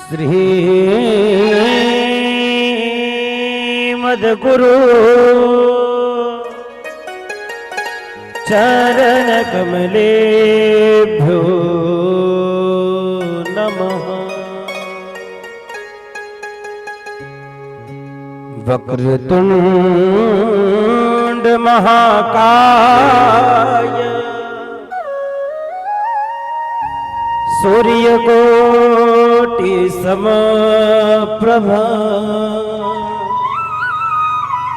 श्रीमद्गुरु चरण कमलेभ्यो नमः। वक्रतुंड महाकाय सूर्यकोटि समप्रभा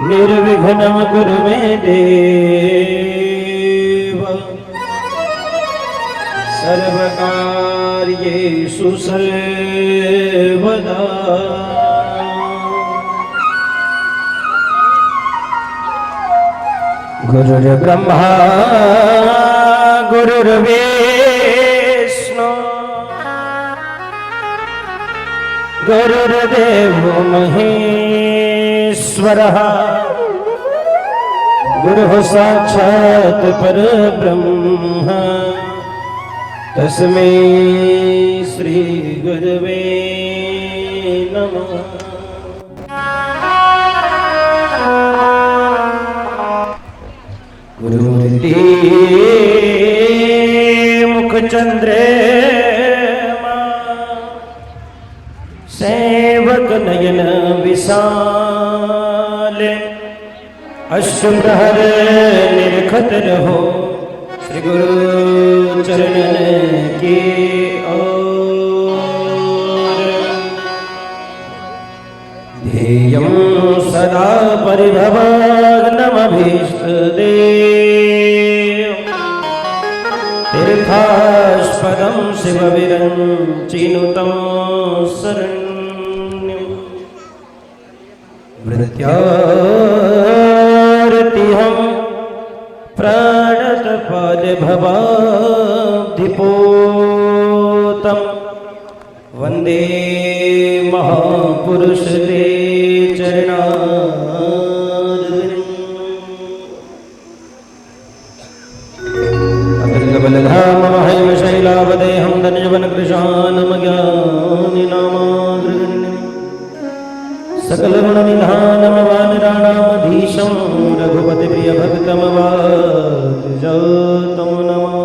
निर्विघ्नं कुरु मे देव सर्वकार्येषु सर्वदा। गुरुर्ब्रह्मा गुरुर्विष्णु गुरुर्देवो महेश्वरः गुरुः साक्षात् परब्रह्म तस्मै श्री गुरवे नमः। गुरुमूर्ति मुखचंद्रमा सेवक नयन विशाल अष्टप्रहर निरखत रहो श्री गुरु चरणन की ओर। ध्येयं सदा परिभवग्नमभीष्टदेव तीर्थास्पदं शिवविरञ्चिनुतं शरण्यं। वृत्यार्तिहं प्रणतपादभवाब्धिपोतं वन्दे महापुरुष ते चरणारविन्दम्। महैव शैलावदेहं धन्यवनकृशानमज्ञानिनामाग्रगण्यं सकलगुणनिधानमवानराणामधीशं रघुपतिप्रियभक्तमवादिजातं नमः।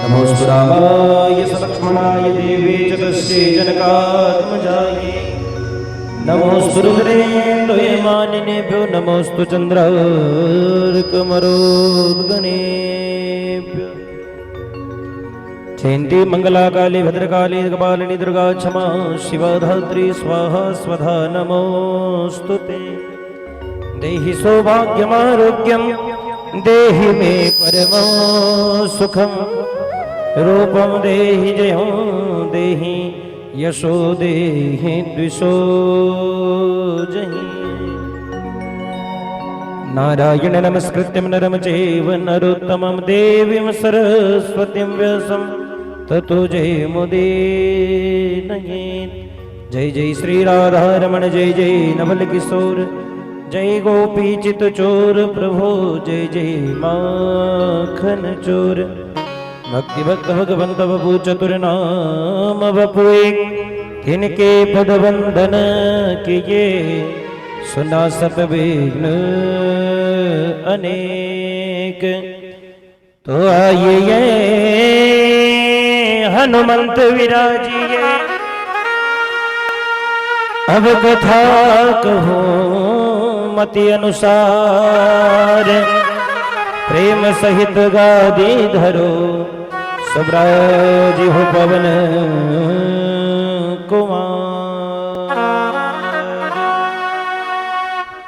नमोऽस्तु रामाय सलक्ष्मणाय देवे च तस्यै जनकात्मजायै। नमोऽस्तु रुद्रेन्द्रयमानिनेभ्यो नमोऽस्तु चन्द्रार्कमरुद्गणेभ्यो। जयन्ती मंगलाकाली भद्रकाली कपालिनी दुर्गा क्षमा शिवा धात्री स्वाहा स्वधा नमोऽस्तु ते। देहि सौभाग्यमारोग्यं देहि मे परमं सुखं रूपं देहि जयं देहि यशो देहि द्विषो जहि। नारायण नमस्कृत्यं नरं चैव नरोत्तमं देवीं सरस्वतीं व्यासं ततो जयमुदीरयेत्। जय जय श्री राधारमण जय जय नवल किशोर जय गोपीचित चोर प्रभो जय जय माखन चोर। भक्ति भक्त भगवंत बपू चतुर नाम बपू एक तिनके पद वंदन किए सुना सब विघ्न अनेक। तो आइए हनुमंत विराजिए अब कथा कहो मति अनुसार प्रेम सहित गादी धरो सब्राज हो पवन कुमार।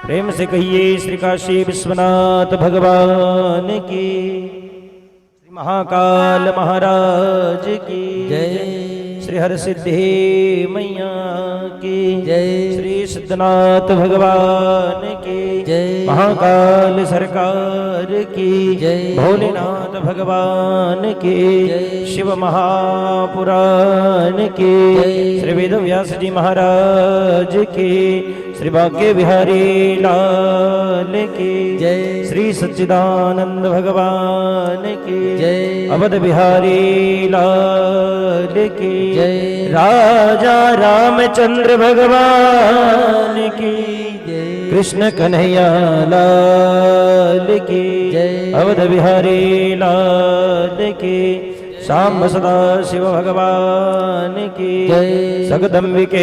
प्रेम से कहिए श्री काशी विश्वनाथ भगवान की, श्री महाकाल महाराज की जय, श्री हर सिद्धि मैया की जय, श्री सिद्धनाथ भगवान की जय, महाकाल सरकार की जय, भोलेनाथ भगवान की जय, शिव महापुराण की जय, श्री वेद व्यास जी महाराज की, श्री भाग्य बिहारी लाल की जय। श्री सच्चिदानंद भगवान की जय। अवध बिहारी लाल की जय। राजा रामचंद्र भगवान की जय। कृष्ण कन्हैया लाल की जय। अवध बिहारी लाल की श्याम सदा शिव भगवान की जय। जगदम्बिके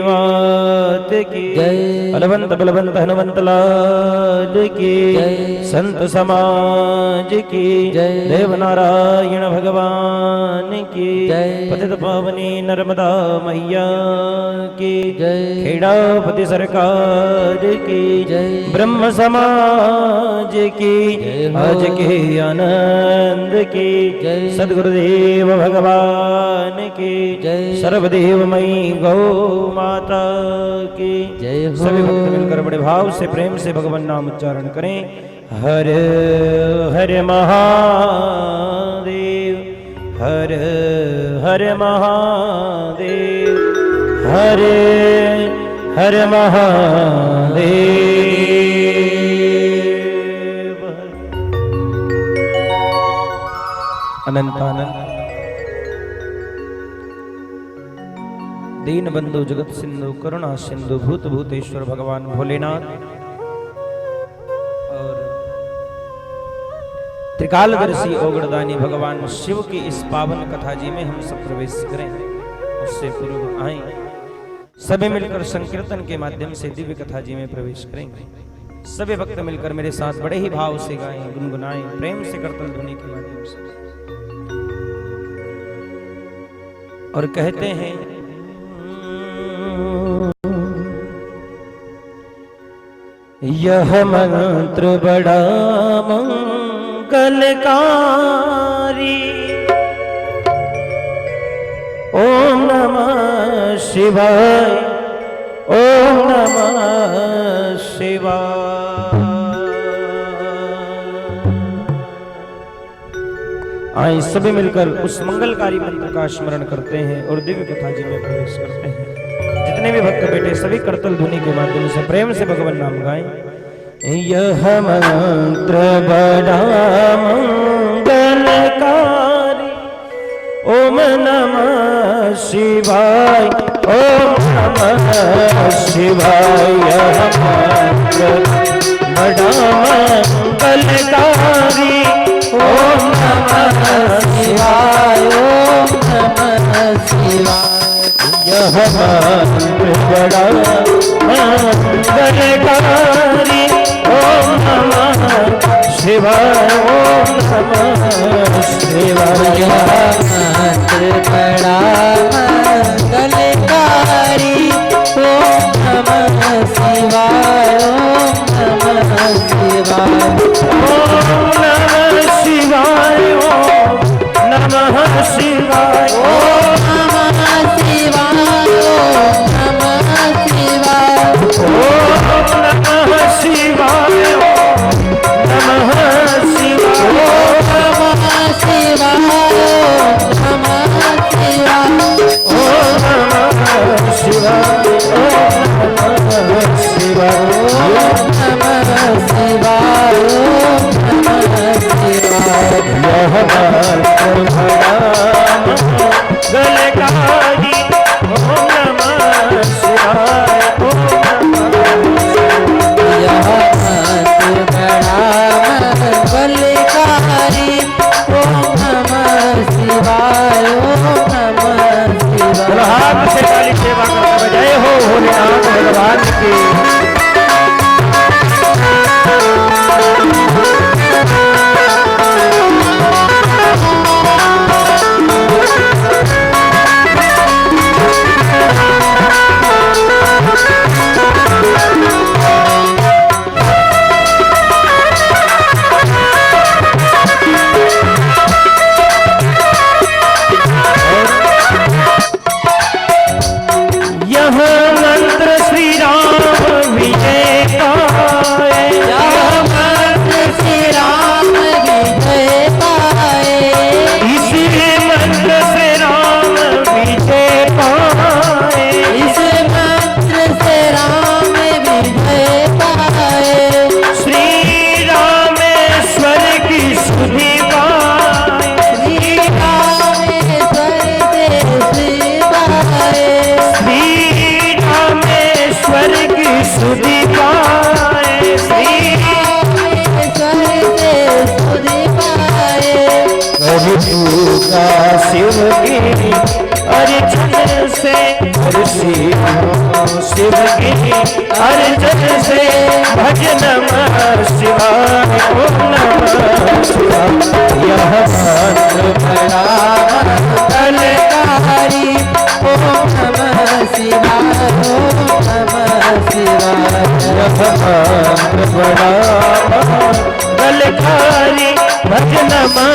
मात की जय। बलवंत बलवंत हनुमंत लाल की जय। संत समाज की जय। देव नारायण भगवान की जय। पतित पावनी नर्मदा मैया की जय। खेड़ापति सरकार की जय। ब्रह्म समाज की जय हो। आज के आनंद की जय। सदगुरुदेव भगवान की जय। सर्वदेवमयी गौ माता की जय हो। सभी भक्त मिलकर बड़े भाव से प्रेम से भगवान नाम उच्चारण करें। हर हर महादेव हर हर महादेव हर हर महादेव। अनंतानंद दीन बंधु जगत सिंधु करुणा सिंधु भूत भूतेश्वर भगवान भोलेनाथ और त्रिकालदर्शी ओगड़दानी भगवान शिव की इस पावन कथा जी में हम सब प्रवेश करें। उससे पूर्व आए सभी मिलकर संकीर्तन के माध्यम से दिव्य कथा जी में प्रवेश करेंगे। सभी भक्त मिलकर मेरे साथ बड़े ही भाव से गाएं, गुनगुनाएं, प्रेम से करतल ध्वनि के माध्यम से और कहते हैं यह मंत्र बड़ा मंगलकारी ओम नमः शिवाय ओम नमः शिवाय। आइए सभी मिलकर उस मंगलकारी मंत्र का स्मरण करते हैं और दिव्य कथा जी में प्रवेश करते हैं। जितने भी भक्त बैठे सभी करतल ध्वनि के माध्यम से प्रेम से भगवान नाम गाएं। यह मंत्र बड़ा मंगलकारी ओम नमः शिवाय ओम नमः शिवाय। यह मंत्र बड़ा मंगलकारी ओम नमः शिवाय ओम नमः शिवाय। यह मंत्र बड़ा मंगलकारी ओम नमः शिवाय ओम नमः शिवाय। यह मंत्र बड़ा मंगलकारी ओम नमः शिवाय ओम नमः शिवाय। ओम नमः शिवाय ओम नमः शिवाय ओम नमः शिवाय ओम नमः शिवाय। ओम नमः शिवाय ओम नमः शिवाय। ओम नमः शिवाय दुर्गा शिव की अर्चन से ऋषि शिव की अर्चन से भज नमः शिवाय ओम नमः शिवाय। यह मंत्र बड़ा कलकारी ओम नमः शिवाय ओम नमः शिवाय। यह मंत्र बड़ा बलकारी भज नमः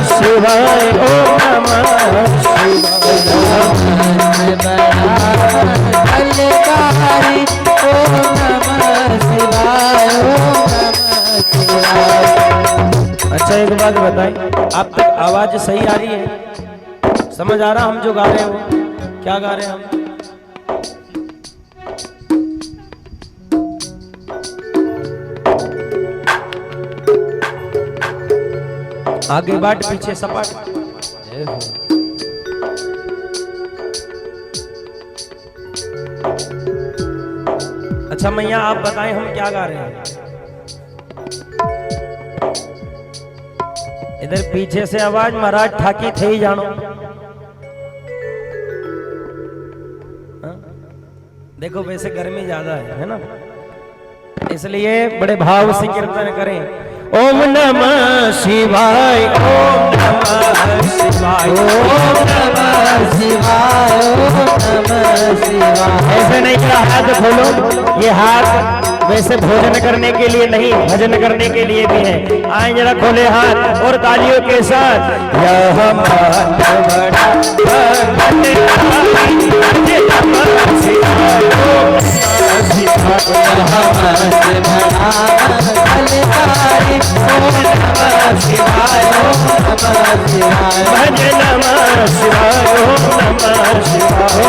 शिवाय ओम नमः कलकारी ओम नमः शिवाय ओम नमः शिवाय। अच्छा एक बात बताएं, आप तक आवाज सही आ रही है? समझ आ रहा हम जो गा रहे हैं वो क्या गा रहे हैं हम? आगे बाट पीछे सपाट। अच्छा मैया आप बताएं हम क्या गा रहे हैं? इधर पीछे से आवाज महाराज ठाकी थे ही जानो। हाँ? देखो वैसे गर्मी ज्यादा है ना, इसलिए बड़े भाव से कीर्तन करें। ओम नमः शिवाय ओम नमः शिवाय ओम नमः शिवाय ओम नमः शिवाय। ऐसे नहीं कि हाथ खोलो, ये हाथ वैसे भोजन करने के लिए नहीं, भजन करने के लिए भी है। आए जरा खोले हाथ और तालियों के साथ। यह मंत्र बड़ा भगवती नमः शिवाय ओम नमः कलकारी ओम नमः शिवाय ओम नमः शिवाय। भज नमः शिवाय ओम नमः शिवाय भज नमः शिवाय ओम नमः शिवाय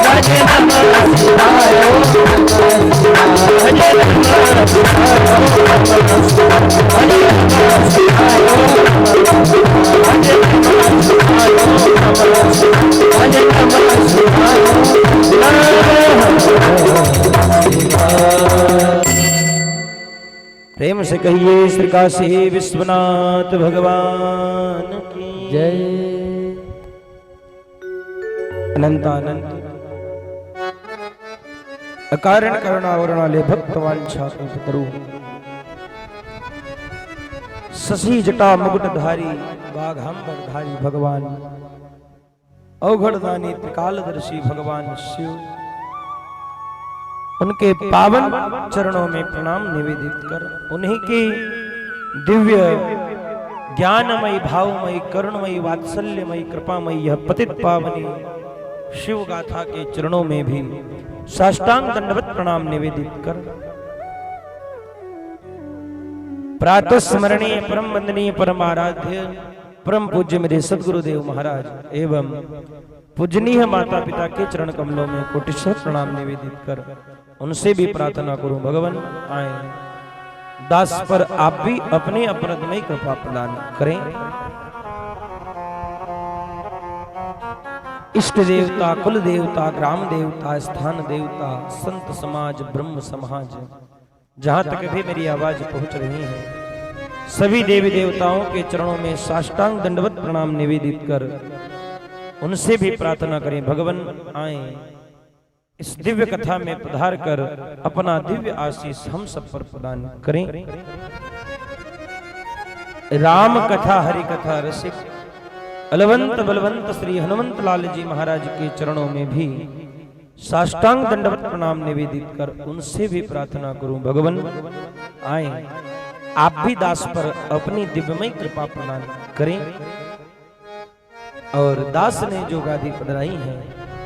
भज नमः शिवाय ओम नमः शिवाय भज नमः शिवाय ओम नमः शिवाय भज नमः शिवाय ओम नमः शिवाय। प्रेम से कहिए श्री काशी विश्वनाथ भगवान की जय। अनंतानंत अकारण करुणावरणाले भक्तवांछा कल्पतरु शशि जटा मुकुटधारी बाघांबरधारी भगवान अवघड़दानी त्रिकालदर्शी भगवान शिव, उनके पावन चरणों में प्रणाम निवेदित कर उन्हीं की दिव्य ज्ञानमयी भावमयी करुणमयी वात्सल्यमयी कृपामयी यह पतित पावनी शिव गाथा के चरणों में भी साष्टांग दंडवत प्रणाम निवेदित कर प्रातः स्मरणीय परम वंदनीय परम आराध्य परम पूज्य मेरे सदगुरुदेव महाराज एवं पूजनीय माता पिता के चरण कमलों में कोटिशः प्रणाम निवेदित कर उनसे भी प्रार्थना करूं भगवान आए दास पर आप भी अपने अपरदमय कृपा प्रदान करें। इष्ट देवता, कुल देवता, ग्राम देवता, स्थान देवता, संत समाज, ब्रह्म समाज, जहां तक भी मेरी आवाज पहुंच रही है, सभी देवी देवताओं के चरणों में साष्टांग दंडवत प्रणाम निवेदित कर उनसे भी प्रार्थना करें भगवान आए इस दिव्य कथा में पधार कर अपना दिव्य आशीष हम सब पर प्रदान करें। राम कथा हरि कथा रसिक अलवंत बलवंत श्री हनुमंत लाल जी महाराज के चरणों में भी साष्टांग दंडवत प्रणाम निवेदित कर उनसे भी प्रार्थना करूं भगवान आए आप भी दास पर अपनी दिव्यमय कृपा प्रदान करें और दास ने जो गादी पधराई है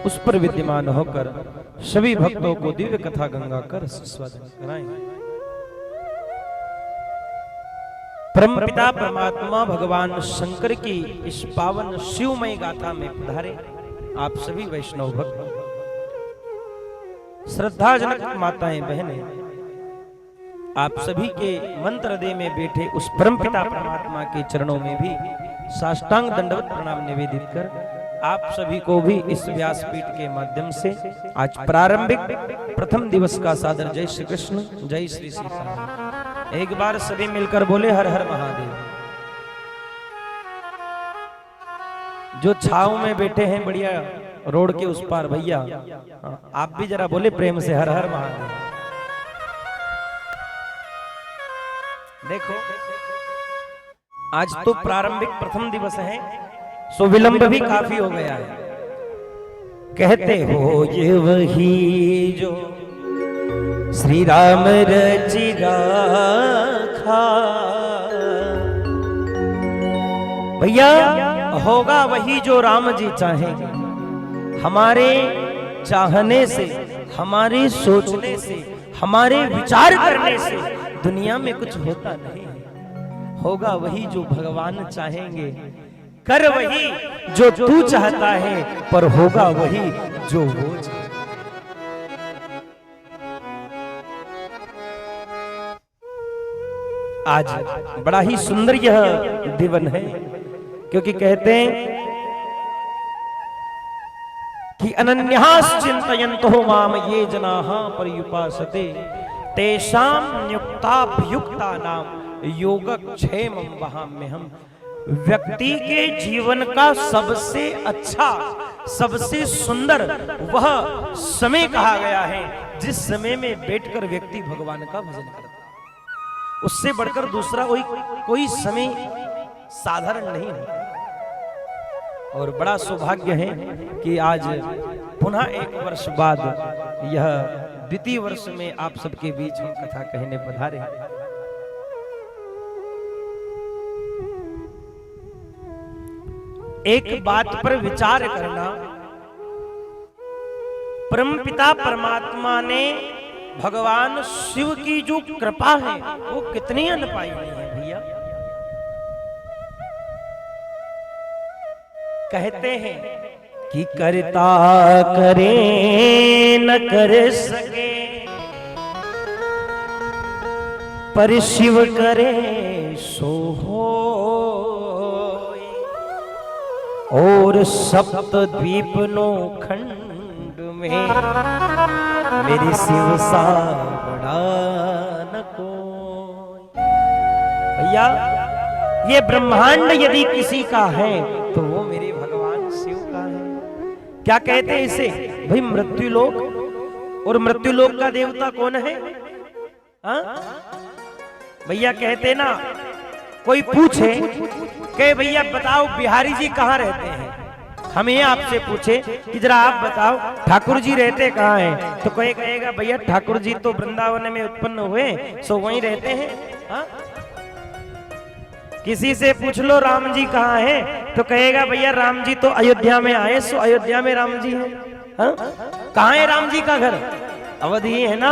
उस पर विद्यमान होकर सभी भक्तों को दिव्य कथा गंगा कर स्वादन कराएं। परमपिता परमात्मा भगवान शंकर की इस पावन शिवमय गाथा में पधारे आप सभी वैष्णव भक्त, श्रद्धाजनक माताएं बहनें, आप सभी के मंत्र दे में बैठे उस परमपिता परमात्मा के चरणों में भी साष्टांग दंडवत प्रणाम निवेदित कर आप सभी को भी इस व्यासपीठ के माध्यम से आज प्रारंभिक प्रथम दिवस का सादर जय श्री कृष्ण जय श्री सीताराम। एक बार सभी मिलकर बोले हर हर महादेव। जो छाव में बैठे हैं बढ़िया रोड के उस पार भैया, आप भी जरा बोले प्रेम से हर हर महादेव। देखो आज तो प्रारंभिक प्रथम दिवस है, सो विलंब भी काफी हो गया है। कहते हो ये वही जो श्री राम रचि राखा, भैया होगा वही जो राम जी चाहेंगे। हमारे चाहने से, हमारे सोचने से, हमारे विचार करने से दुनिया में कुछ होता नहीं है। होगा वही जो भगवान चाहेंगे। कर वही जो तू चाहता है, पर होगा वही जो वो चाहे। आज बड़ा ही सुंदर यह दिवन है, क्योंकि कहते हैं कि अनन्यास चिंतयन्तो माम ये जनाः पर्युपासते तेषां नियुक्ताभियुक्तानां योगक्षेमं वहाम्यहम्। व्यक्ति के जीवन का सबसे अच्छा, सबसे सुंदर वह समय कहा गया है जिस समय में बैठकर व्यक्ति भगवान का भजन करता है। उससे बढ़कर दूसरा कोई समय साधारण नहीं है। और बड़ा सौभाग्य है कि आज पुनः एक वर्ष बाद यह द्वितीय वर्ष में आप सबके बीच हम कथा कहने पधारे। एक बात पर विचार करना, परमपिता परमात्मा ने भगवान शिव की जो कृपा है वो कितनी अनपाई है भैया। कहते हैं कि करता करे न कर सके, पर शिव करे सो होय। और सप्त द्वीप नो खंड में मेरी शिव सा बड़ा न कोई। भैया ये ब्रह्मांड यदि किसी का है तो वो मेरे भगवान शिव का है। क्या कहते हैं इसे भाई? मृत्यु लोक। और मृत्यु लोक का देवता कौन है? भैया कहते ना, कोई पूछे कि भैया बताओ बिहारी जी कहाँ रहते हैं, हम ये आपसे पूछे कि जरा आप बताओ ठाकुर जी रहते कहाँ हैं, तो कोई कहेगा भैया ठाकुर जी तो वृंदावन में उत्पन्न हुए, सो वहीं रहते हैं। हा? किसी से पूछ लो राम जी कहाँ हैं, तो कहेगा भैया राम जी तो अयोध्या में आए, सो अयोध्या में राम जी हैं। कहाँ है राम जी का घर? अवधि है ना।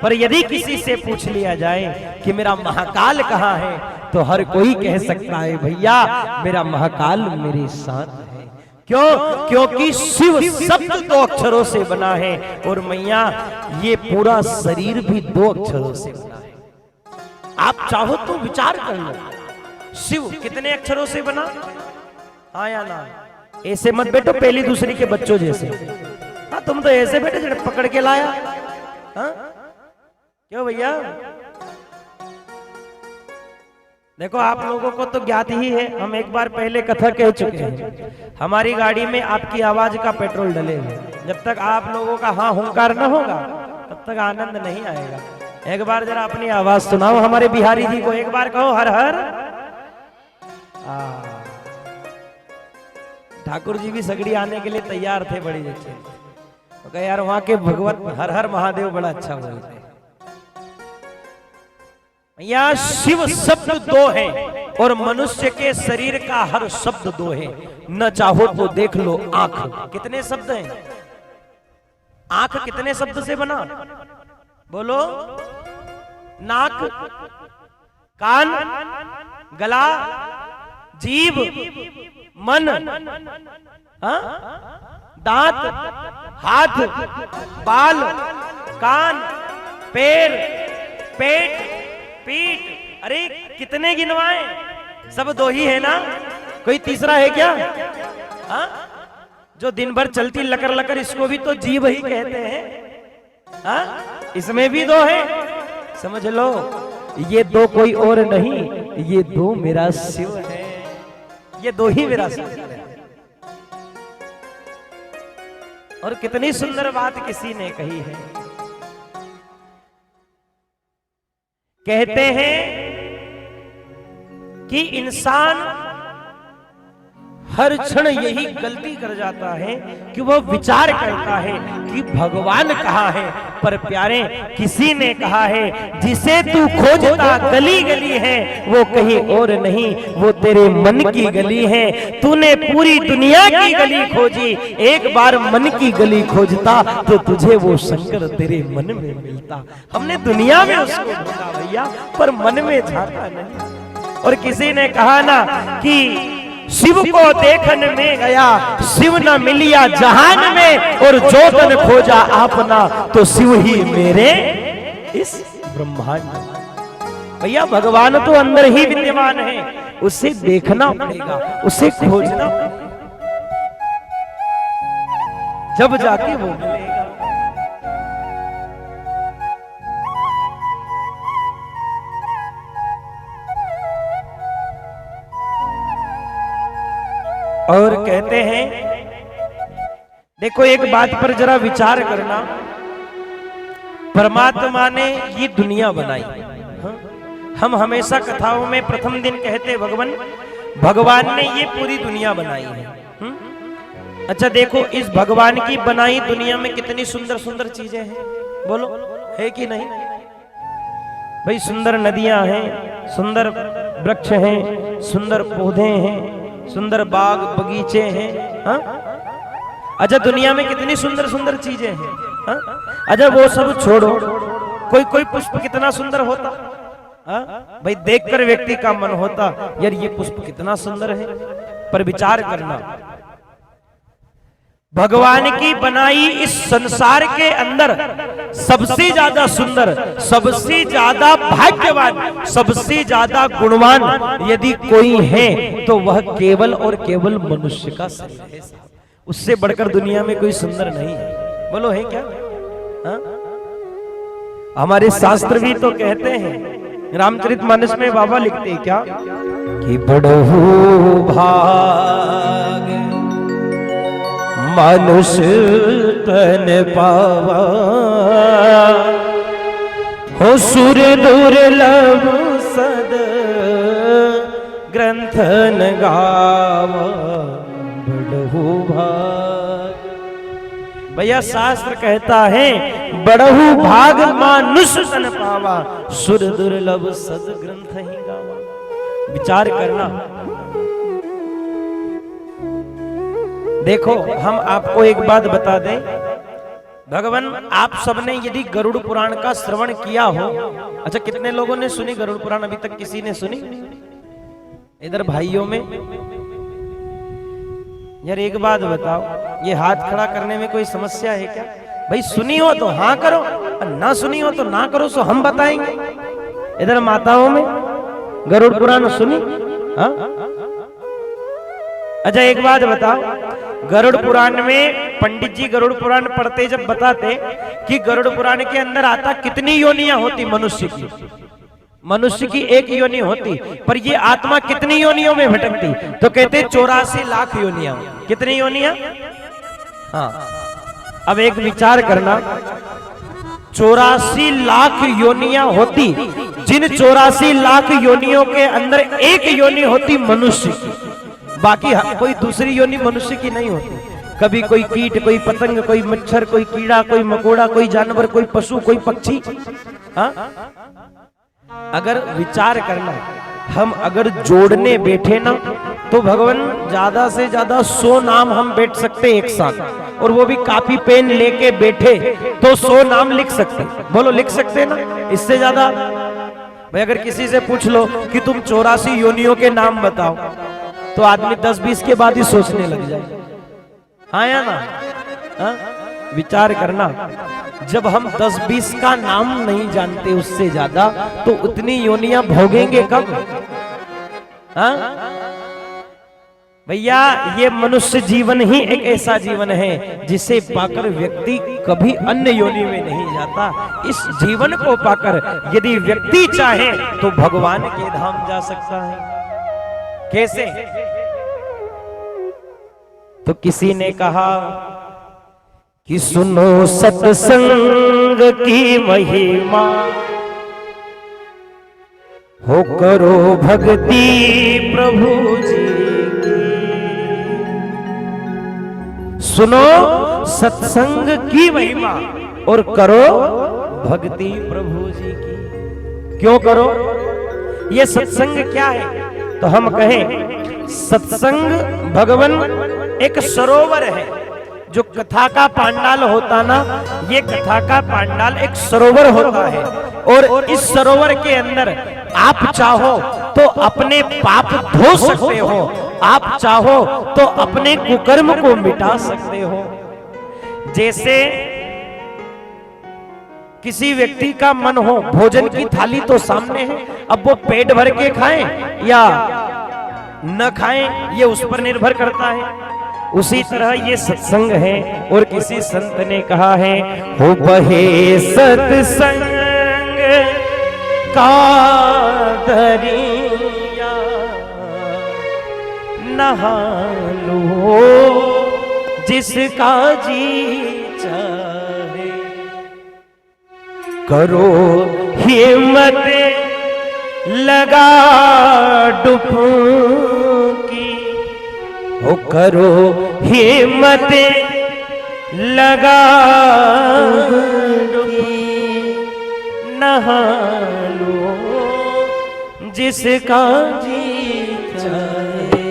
पर यदि किसी से पूछ लिया जाए कि मेरा महाकाल कहाँ है, तो हर कोई कह सकता है भैया मेरा महाकाल मेरे साथ है। क्यों? क्योंकि शिव शब्द 2 अक्षरों से बना है और मैया ये पूरा शरीर भी 2 अक्षरों से बना है। आप चाहो तो विचार कर लो, शिव कितने अक्षरों से बना? हाँ या ना? ऐसे मत बैठो पहली दूसरी के बच्चों जैसे। हाँ तुम तो ऐसे बैठे जरा पकड़ के लाया। हाँ क्यों भैया? देखो आप लोगों को तो ज्ञात ही है, हम एक बार पहले कथा कह चुके हैं, हमारी गाड़ी में आपकी आवाज का पेट्रोल डलेगा। जब तक आप लोगों का हाँ हुंकार न होगा तब तक आनंद नहीं आएगा। एक बार जरा अपनी आवाज सुनाओ हमारे बिहारी जी को, एक बार कहो हर हर। ठाकुर जी भी सगड़ी आने के लिए तैयार थे बड़ी अच्छे, तो कहे यार वहां के भगवत हर हर महादेव बड़ा अच्छा बोलते हैं। या शिव शब्द 2 है और मनुष्य के शरीर का हर शब्द 2 है। न चाहो तो देख लो आंख कितने शब्द हैं? आंख कितने शब्द से बना? बोलो। नाक, कान, गला, जीभ, मन, दांत, हाथ, बाल, कान, पैर, पेट, पीठ। अरे कितने गिनवाए? सब 2 ही है ना? कोई तीसरा है क्या? हा? जो दिन भर चलती लकर लकर, इसको भी तो जीभ ही कहते हैं। हा? इसमें भी 2 है। समझ लो ये 2 कोई और नहीं, ये 2 मेरा शिव है। ये 2 ही मेरा शिव है। और कितनी सुंदर बात किसी ने कही है। कहते हैं कि इंसान हर क्षण यही गलती कर जाता है कि वह विचार करता है कि भगवान कहाँ है। पर प्यारे, किसी ने कहा है जिसे तू खोजता गली गली है वो कहीं और नहीं, वो तेरे मन की गली है। तूने पूरी दुनिया की गली खोजी, एक बार मन की गली खोजता तो तुझे वो शंकर तेरे मन में मिलता। हमने दुनिया में उसको ढूंढा भैया, पर मन में झांका नहीं। और किसी ने कहा ना कि शिव को देखन में गया, शिव न मिलिया जहान में, और जो तन खोजा आपना तो शिव ही मेरे इस ब्रह्मांड। भैया भगवान तो अंदर ही विद्यमान है, उसे देखना पड़ेगा, उसे खोजना जब जाके वो मिलेगा। और कहते हैं, देखो एक बात पर जरा विचार करना, परमात्मा ने ये दुनिया बनाई। हम हमेशा कथाओं में प्रथम दिन कहते भगवान ने ये पूरी दुनिया बनाई है। अच्छा देखो, इस भगवान की बनाई दुनिया में कितनी सुंदर सुंदर चीजें हैं, बोलो है कि नहीं भाई? सुंदर नदियां हैं, सुंदर वृक्ष हैं, सुंदर पौधे हैं, सुंदर बाग बगीचे हैं। हाँ? अच्छा दुनिया में कितनी सुंदर सुंदर चीजें हैं। हाँ? अच्छा वो सब छोड़ो, कोई पुष्प कितना सुंदर होता। हाँ? भाई देखकर व्यक्ति का मन होता यार ये पुष्प कितना सुंदर है। पर विचार करना, भगवान की बनाई इस संसार के अंदर सबसे ज्यादा सुंदर, सबसे ज्यादा भाग्यवान, सबसे ज्यादा गुणवान यदि कोई है तो वह केवल और केवल मनुष्य का शरीर है। उससे बढ़कर दुनिया में कोई सुंदर नहीं है, बोलो है क्या? हा? हमारे शास्त्र भी तो कहते हैं, रामचरितमानस में बाबा लिखते हैं क्या कि बड़ो भाग मनुष्य तन पावा, हो सुर दुर्लभ सद ग्रंथन गावा, बड़हु भाग। भैया शास्त्र कहता है बड़हु भाग मानुष तन पावा, सुर दुर्लभ सद ग्रंथ ही गावा। विचार करना। देखो हम आपको एक बात बता दें, भगवान आप सबने यदि गरुड़ पुराण का श्रवण किया हो, अच्छा कितने लोगों ने सुनी गरुड़ पुराण? अभी तक किसी ने सुनी? इधर भाइयों में यार एक बात बताओ, ये हाथ खड़ा करने में कोई समस्या है क्या? भाई सुनी हो तो हाँ करो, ना सुनी हो तो ना करो, सो हम बताएंगे। इधर माताओं में गरुड़ पुराण सुनी? हाँ? अच्छा एक बात बताओ, गरुड़ पुराण में पंडित जी गरुड़ पुराण पढ़ते जब बताते कि गरुड़ पुराण के अंदर आता कितनी योनियां होती मनुष्य की। मनुष्य की एक योनि होती, पर ये आत्मा कितनी योनियों में भटकती? तो कहते 84 लाख योनियां। कितनी योनियां? हाँ, अब एक विचार करना, 84 लाख योनियां होती, जिन 84 लाख योनियों के अंदर एक योनि होती मनुष्य की, बाकी कोई दूसरी योनि मनुष्य की नहीं होती। कभी कोई कीट, कोई पतंग, कोई मच्छर, कोई कीड़ा, कोई मकोड़ा, कोई जानवर, कोई पशु, कोई पक्षी। हाँ? अगर विचार करना, हम अगर जोड़ने बैठे ना तो भगवान ज्यादा से ज्यादा 100 नाम हम बैठ सकते एक साथ, और वो भी कापी पेन लेके बैठे तो 100 नाम लिख सकते। बोलो लिख सकते ना? इससे ज्यादा भाई अगर किसी से पूछ लो कि तुम 84 योनियों के नाम बताओ तो आदमी 10-20 के बाद ही सोचने लग जाए। हाँ या ना? हाँ? विचार करना, जब हम 10-20 का नाम नहीं जानते उससे ज्यादा, तो उतनी योनियां भोगेंगे कब? हाँ? भैया ये मनुष्य जीवन ही एक ऐसा जीवन है जिसे पाकर व्यक्ति कभी अन्य योनि में नहीं जाता। इस जीवन को पाकर यदि व्यक्ति चाहे तो भगवान के धाम जा सकता है। कैसे? तो किसी ने कहा कि सुनो सत्संग की महिमा, हो करो भक्ति प्रभु जी की। सुनो सत्संग की महिमा और करो भक्ति प्रभु जी की। क्यों करो? ये सत्संग क्या है? तो हम कहें सत्संग भगवान एक सरोवर है। जो कथा का पांडाल होता ना, ये कथा का पांडाल एक सरोवर होता है। और इस सरोवर के अंदर आप चाहो तो अपने पाप धो सकते हो, आप चाहो तो अपने कुकर्म को मिटा सकते हो। जैसे किसी व्यक्ति का मन हो, भोजन की थाली तो सामने है, अब वो पेट भर के खाएं या न खाएं ये उस पर निर्भर करता है। उसी तरह ये सत्संग है। और किसी संत ने कहा है, हो बहे सत्संग का दरिया, नहा लो जिसका जी चाहे, करो हिम्मत लगा डुबकी, ओ करो हिम्मत लगा डुबकी, नहा लो जिसका जी चाहे।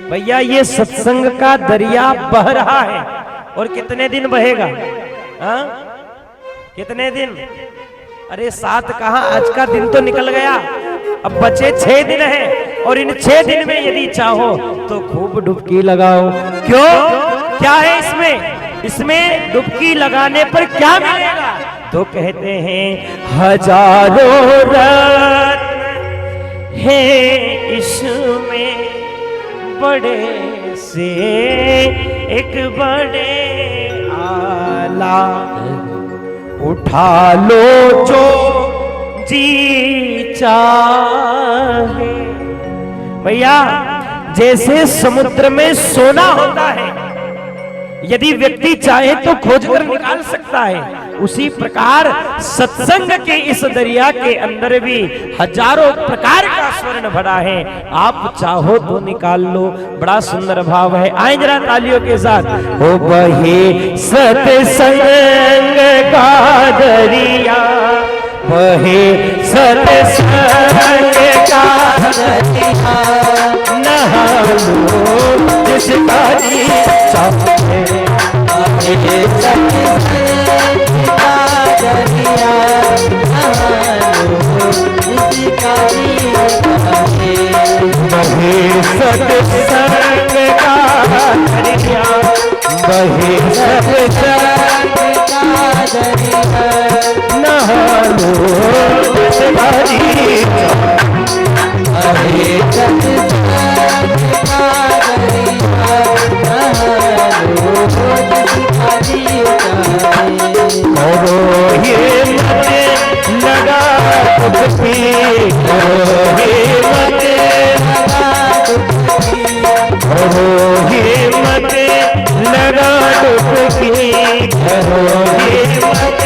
भैया ये सत्संग का दरिया बह रहा है। और कितने दिन बहेगा? हाँ, कितने दिन? अरे 7 कहाँ, आज का दिन तो निकल गया, अब बचे 6 दिन हैं। और इन 6 दिन में यदि चाहो तो खूब डुबकी लगाओ। क्यों? क्या है इसमें? इसमें डुबकी लगाने पर क्या मिलेगा? तो कहते हैं हजारों रत्न है इसमें, बड़े से एक बड़े आला, उठा लो जो जी चाहे। भैया जैसे समुद्र में सोना होता है, यदि व्यक्ति चाहे तो खोजकर निकाल सकता है, उसी प्रकार सत्संग के इस दरिया के अंदर भी हजारों प्रकार का स्वर्ण भरा है। आप चाहो तो निकाल लो। बड़ा सुंदर भाव है। आए जरा तालियों के साथ। हो बहे सत्संग का दरिया, बहे सत्संग का दरिया, नहा लो जिसका जी चाहे, बहे सत्संग का दरिया, नहा लो जिसका जी चाहे, बहे सत्संग का दरिया, बहे सत्संग का दरिया, नहा लो जिसका जी चाहे, बहे सत्संग का दरिया, नहा लो जिसका जी चाहे, करो हिम्मत लगा डुबकी, करो हिम्मत लगा डुबकी, करो हिम्मत लगा डुबकी, करो हिम्मत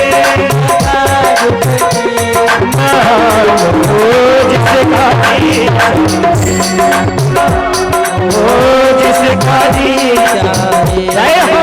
लगा डुबकी, नहा लो जिसका जी चाहे, ओ जिसका जी चाहे। जय हो।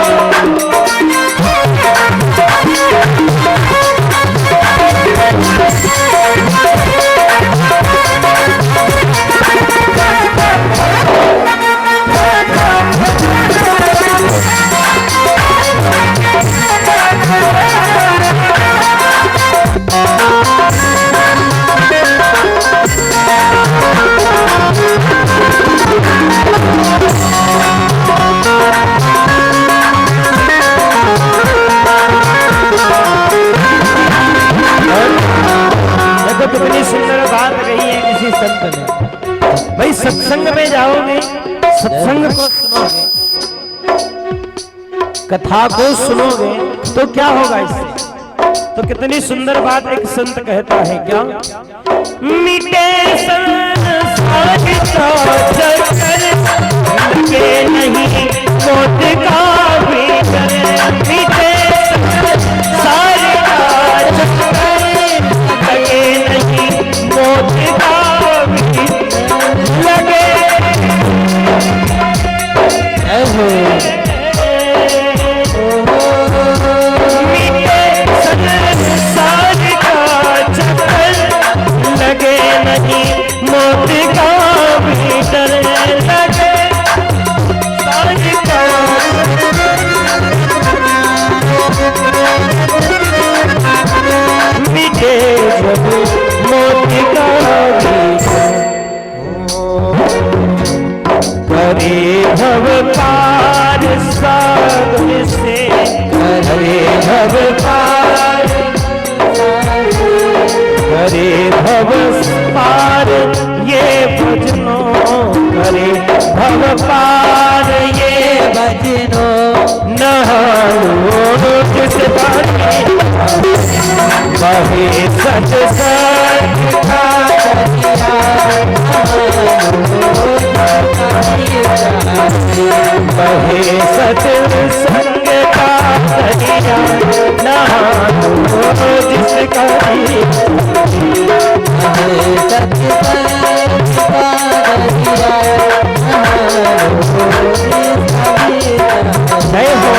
कितनी सुंदर बात कही है किसी संत ने। भाई सत्संग में जाओगे, सत्संग को सुनोगे, कथा को सुनोगे तो क्या होगा इससे? तो कितनी सुंदर बात एक संत कहता है, क्या? मिटे संसार चक्कर, लगे नहीं मौत का भी डर, मिटे करे भव पार सागर से, करे भव पार, करे भव पार ये भजनो, करे भव पार ये भजनो, नहालो जिस बारे बहे सत्संग का दरिया, बहे सत्संग का दरिया, नहालो जिसका जय हो।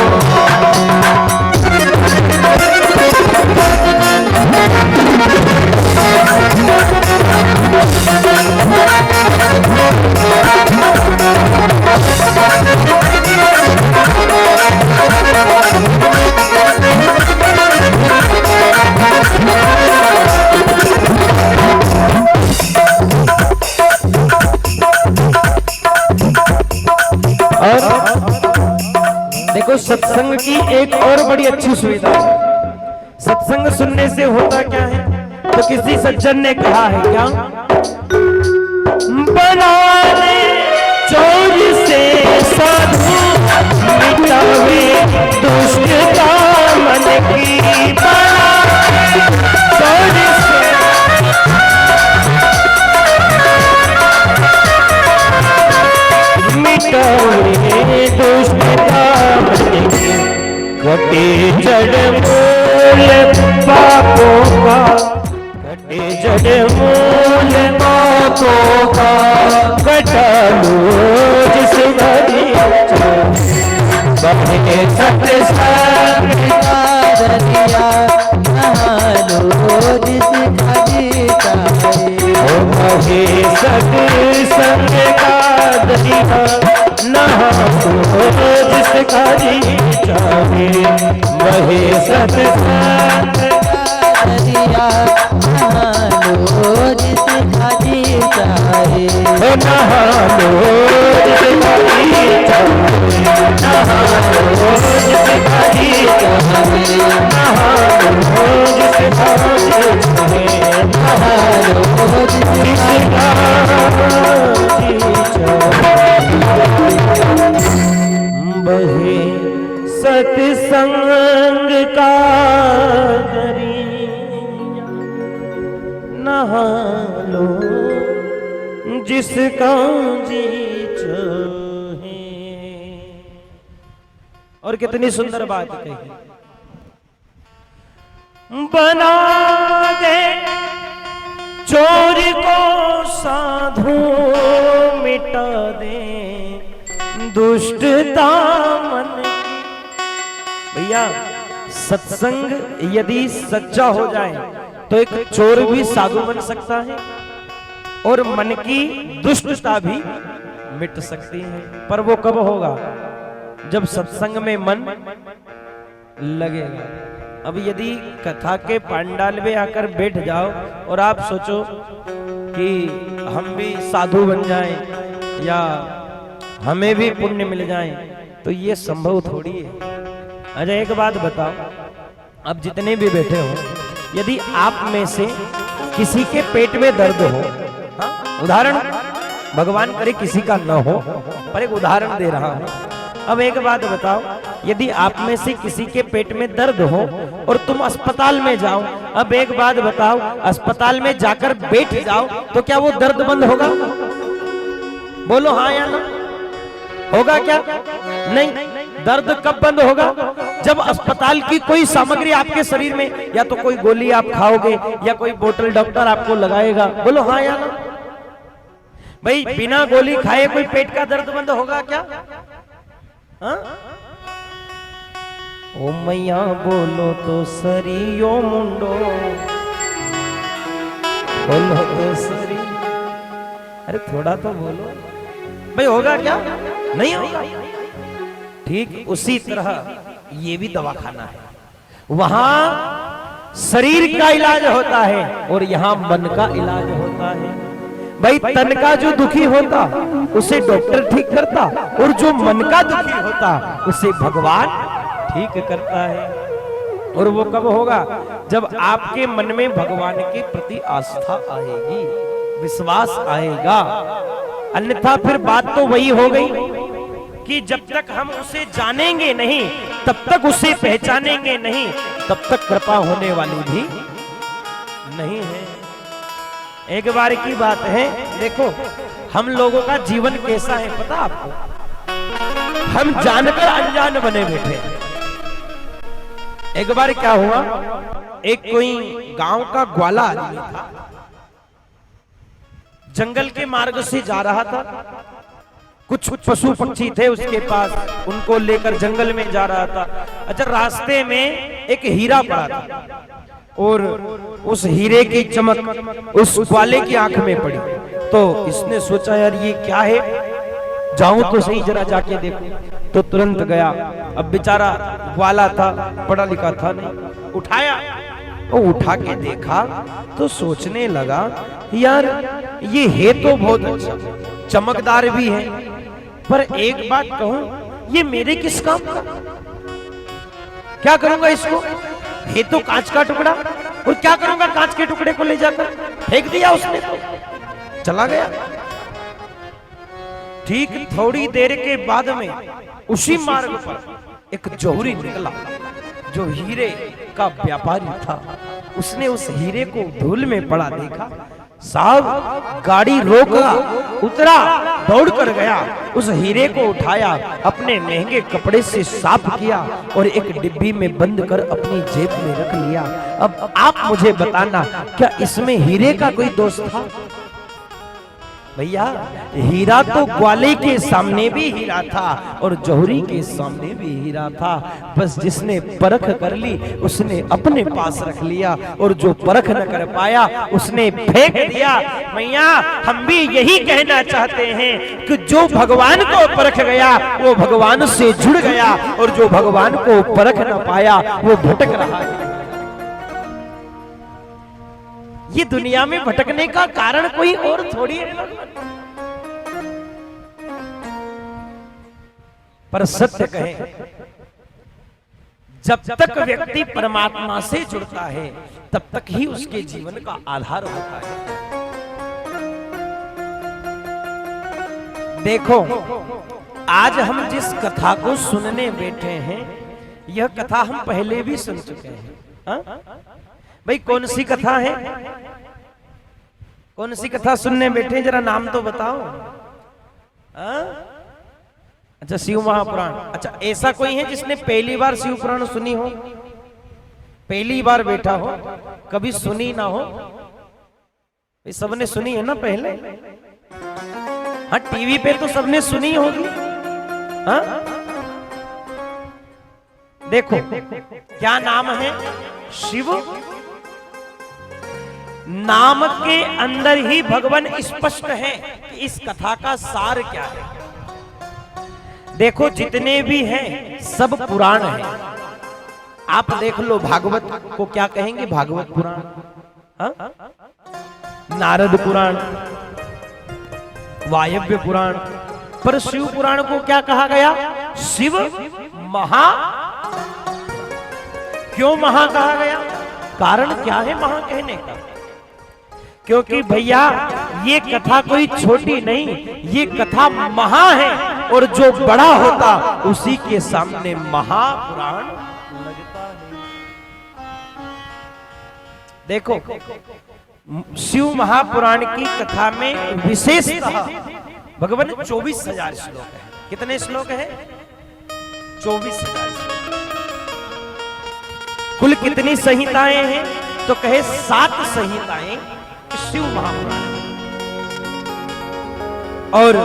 और देखो सत्संग की एक और बड़ी अच्छी सुविधा है। सत्संग सुनने से होता क्या है, तो किसी सज्जन ने कहा है क्या, बनाने चोर से साधु मिटावे दुष्टता मन की, बनाने चोर से मिटावे दुष्टता मन की, कटे जड़ मूल पापों का, कटे जड़ मूल पापों का, कटा लो जिस घड़ी बहे सत्संग का दरिया, नहा लो जिस घड़ी चाहे, ओ बहे सत्संग का दरिया, नहा लो जिस घड़ी चाहे, बहे सत्संग दरिया, नहा लो जिस घड़ी चाहे, नहा लो जिस घड़ी चाहे, नहा लो जिस घड़ी चाहे, नहा लो जिस घड़ी चाहे, नहा लो जिस घड़ी चाहे, बहे सत्संग का दरिया, नहा लो जिसका जी चाहे। और कितनी सुंदर बात कही, बना दे चोर को साधु, मिटा दे दुष्टता मन की। भैया सत्संग यदि सच्चा हो जाए तो एक चोर भी साधु बन सकता है और मन की दुष्टता भी मिट सकती है। पर वो कब होगा, जब सत्संग में मन लगेगा। अब यदि कथा के पांडाल में आकर बैठ जाओ और आप सोचो कि हम भी साधु बन जाएं या हमें भी पुण्य मिल जाए, तो ये संभव थोड़ी है। अच्छा एक बात बताओ, अब जितने भी बैठे हो, यदि आप में से किसी के पेट में दर्द हो, हाँ? उदाहरण, भगवान करे किसी का न हो, पर एक उदाहरण दे रहा हूं। अब एक बात बताओ, यदि आप में से किसी के पेट में दर्द हो और तुम अस्पताल में जाओ, अब एक बात बताओ, अस्पताल में जाकर बैठ जाओ तो क्या वो दर्द बंद होगा? बोलो हाँ या ना, होगा क्या? नहीं। दर्द कब बंद होगा? जब अस्पताल की कोई सामग्री आपके शरीर में, या तो कोई गोली आप खाओगे या कोई बोतल डॉक्टर आपको लगाएगा। बोलो हाँ या ना। भाई बिना गोली खाए कोई पेट का दर्द बंद होगा क्या? हाँ? ओ मैया बोलो तो सरियो मुंडो, बोलो तो सरी, अरे थोड़ा तो बोलो भाई, होगा क्या? नहीं होगा। ठीक उसी तरह ये भी दवाखाना है, वहां शरीर का इलाज होता है और यहां मन का इलाज होता है। भाई तन का जो दुखी होता उसे डॉक्टर ठीक करता, और जो मन का दुखी होता उसे भगवान ठीक करता है। और वो कब होगा? जब आपके मन में भगवान के प्रति आस्था आएगी, विश्वास आएगा। अन्यथा फिर बात तो वही हो गई कि जब तक हम उसे जानेंगे नहीं, तब तक उसे पहचानेंगे नहीं, तब तक कृपा होने वाली भी नहीं है। एक बार की बात है, देखो हम लोगों का जीवन कैसा है पता आपको? हम जानकर अनजान बने बैठे हैं। एक बार क्या हुआ, एक कोई गांव का ग्वाला आदमी था, जंगल के मार्ग से जा रहा था। कुछ पशु पक्षी थे उसके पास, उनको लेकर जंगल में जा रहा था। अच्छा, रास्ते में एक हीरा पड़ा था और उस हीरे की चमक उस ग्वाले की आंख में पड़ी। तो इसने सोचा यार ये क्या है, जाऊं तो सही जरा जाके देखूं। तो तुरंत गया। अब बेचारा ग्वाला था, पढ़ा लिखा था नहीं, उठाया। वो उठा के देखा तो सोचने लगा यार ये है तो बहुत अच्छा, चमकदार भी है, पर एक बात कहूं, ये मेरे किस काम का? क्या करूंगा इसको? ये तो कांच का टुकड़ा, और क्या करूंगा कांच के टुकड़े को ले जाकर? फेंक दिया उसने, तो चला गया। ठीक थोड़ी देर के बाद में उसी मार्ग पर एक जौहरी निकला जो हीरे का व्यापारी था। उसने उस हीरे को धूल में पड़ा देखा, साहब गाड़ी रोका, उतरा, दौड़ कर गया, उस हीरे को उठाया, अपने महंगे कपड़े से साफ किया और एक डिब्बी में बंद कर अपनी जेब में रख लिया। अब आप मुझे बताना, क्या इसमें हीरे का कोई दोष था? भैया हीरा तो ग्वाले के सामने भी हीरा था और जौहरी के सामने भी हीरा था। बस जिसने परख कर ली उसने अपने पास रख लिया, और जो परख न कर पाया उसने फेंक दिया। भैया हम भी यही कहना चाहते हैं कि जो भगवान को परख गया वो भगवान से जुड़ गया, और जो भगवान को परख न पाया वो भटक रहा है। ये दुनिया में भटकने का कारण कोई और थोड़ी है, पर सत्य कहें, जब तक व्यक्ति परमात्मा से जुड़ता है तब तक ही उसके जीवन का आधार होता है। देखो आज हम जिस कथा को सुनने बैठे हैं, यह कथा हम पहले भी सुन चुके हैं। हा? भाई कौन सी कथा है? कौन सी कथा सुनने बैठे, जरा नाम तो बताओ। अच्छा शिव महापुराण। अच्छा ऐसा कोई है जिसने पहली बार शिव पुराण सुनी हो? पहली बार बैठा हो, कभी सुनी ना हो? सबने सुनी है ना पहले? हाँ टीवी पे तो सबने सुनी होगी। हाँ देखो क्या नाम है? शिव। नाम के अंदर ही भगवान स्पष्ट है कि इस कथा का सार क्या है। देखो जितने भी हैं सब पुराण हैं। आप देख लो भागवत को क्या कहेंगे? भागवत पुराण। हाँ? नारद पुराण, वायव्य पुराण। पर शिव पुराण को क्या कहा गया? शिव महा। क्यों महा कहा गया? कारण क्या है महा कहने का? क्योंकि भैया ये कथा कोई छोटी नहीं, ये कथा महा है, और जो बड़ा होता उसी के सामने महापुराण लगता है। देखो शिव महापुराण की कथा में विशेषतः भगवान 24,000 श्लोक है। कितने श्लोक है? 24,000 श्लोक। कुल कितनी संहिताएं हैं? तो कहे 7 संहिताएं शिव महापुराण। और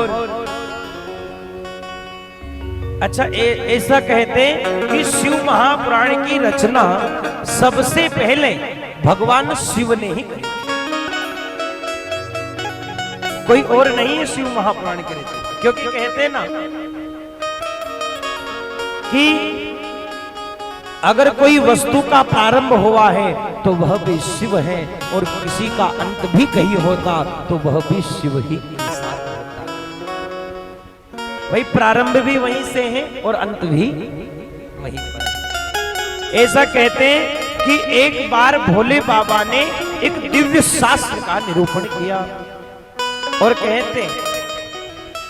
अच्छा ऐसा कहते हैं कि शिव महापुराण की रचना सबसे पहले भगवान शिव ने ही की। कोई और नहीं है शिव महापुराण की रचना। क्योंकि कहते हैं ना कि अगर कोई वस्तु का प्रारंभ हुआ है तो वह भी शिव है, और किसी का अंत भी कहीं होता तो वह भी शिव ही के साथ होता। भाई प्रारंभ भी वहीं से है और अंत भी वहीं पर है। ऐसा कहते हैं कि एक बार भोले बाबा ने एक दिव्य शास्त्र का निरूपण किया, और कहते हैं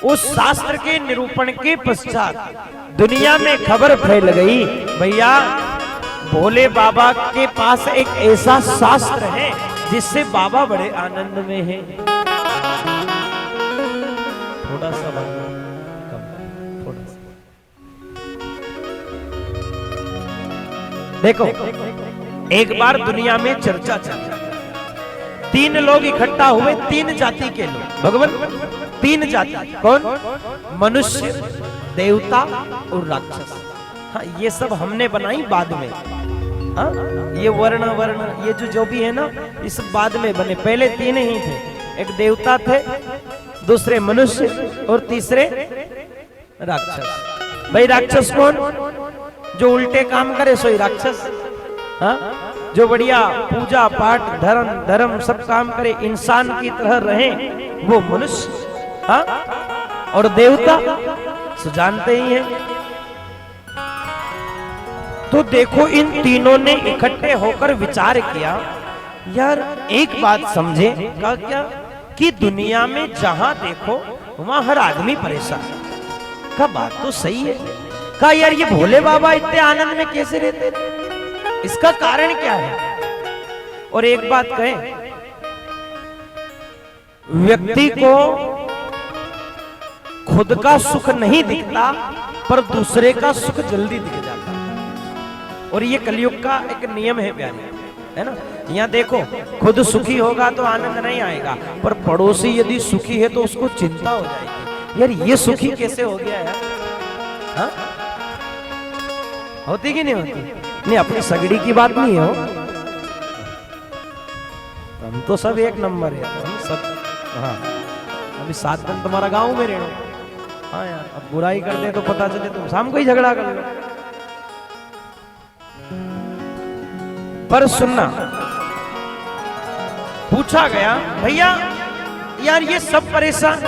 उस शास्त्र के निरूपण के पश्चात दुनिया में खबर फैल गई, भैया भोले बाबा के पास एक ऐसा शास्त्र है जिससे बाबा बड़े आनंद में हैं। थोड़ा सा कम, थोड़ा सा देखो। एक बार दुनिया में चर्चा चली, 3 लोग इकट्ठा हुए, 3 जाति के लोग, भगवान 3 जाति, कौन? मनुष्य, देवता और राक्षस। हाँ, ये सब हमने बनाई बाद में। हाँ, ये वर्ण ये जो भी है ना, इस बाद में बने। पहले 3 ही थे, एक देवता थे, दूसरे मनुष्य और तीसरे राक्षस। भाई राक्षस कौन? जो उल्टे काम करे सोई राक्षस। हाँ, जो बढ़िया पूजा पाठ धर्म सब काम करे, इंसान की तरह रहे, वो मनुष्य। हाँ, और देवता तो जानते ही हैं। तो देखो इन तीनों ने इकट्ठे होकर विचार किया, यार एक बात समझे क्या कि दुनिया में जहां देखो वहां हर आदमी परेशान है। का बात तो सही है। का यार ये भोले बाबा इतने आनंद में कैसे रहते, इसका कारण क्या है? और एक बात कहें, व्यक्ति को खुद का सुख नहीं दिखता पर दूसरे का सुख जल्दी दिख जाता है। और ये कलयुग का एक नियम है प्यारे, है ना। यहाँ देखो, खुद सुखी होगा तो आनंद नहीं आएगा, पर पड़ोसी यदि सुखी है तो उसको चिंता हो जाएगी, यार ये सुखी कैसे हो गया यार। हाँ? होती कि नहीं होती? नहीं, अपनी सगड़ी की बात नहीं हो, हम तो सब एक नंबर है, हम सब। हाँ, अभी 7 दिन तुम्हारा गांव में रहना। हाँ यार, अब बुराई कर दे तो पता चले तुम शाम को ही झगड़ा कर लो। पर सुनना, पूछा गया, भैया यार ये सब परेशान,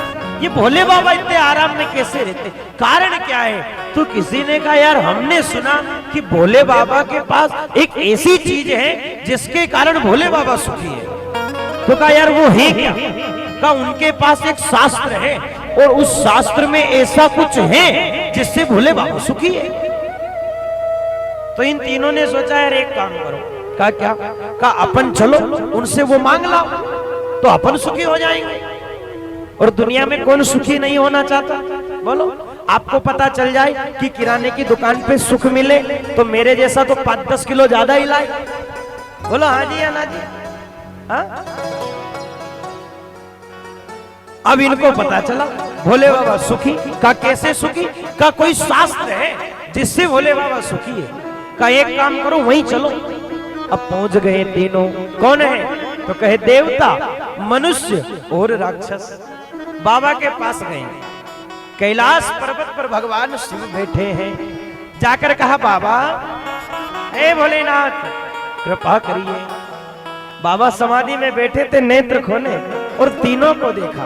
ये भोले बाबा इतने आराम में कैसे रहते, कारण क्या है? तो किसी ने कहा, यार हमने सुना कि भोले बाबा के पास एक ऐसी चीज है जिसके कारण भोले बाबा सुखी है। तो कहा यार वो है क्या? कहा उनके पास एक शास्त्र है, और उस शास्त्र में ऐसा कुछ है जिससे भोले बाबा सुखी है। तो इन तीनों ने सोचा, यार एक काम करो। कहा क्या? कहा अपन चलो उनसे वो मांग लाओ तो अपन सुखी हो जाएंगे। और दुनिया में कौन सुखी नहीं होना चाहता? बोलो, आपको पता चल जाए कि किराने की दुकान पे सुख मिले तो मेरे जैसा तो 5-10 किलो ज्यादा ही लाए। बोलो हाँ जी या ना जी? हाँ? अब इनको पता चला भोले बाबा सुखी। का कैसे सुखी? का कोई शास्त्र है जिससे भोले बाबा सुखी है। का एक काम करो वहीं चलो। अब पहुंच गए तीनों। कौन है? तो कहे देवता, मनुष्य और राक्षस। बाबा के पास गए। कैलाश पर्वत पर भगवान शिव बैठे हैं। जाकर कहा, बाबा हे भोलेनाथ कृपा करिए। बाबा समाधि में बैठे थे, नेत्र खोले और तीनों को देखा।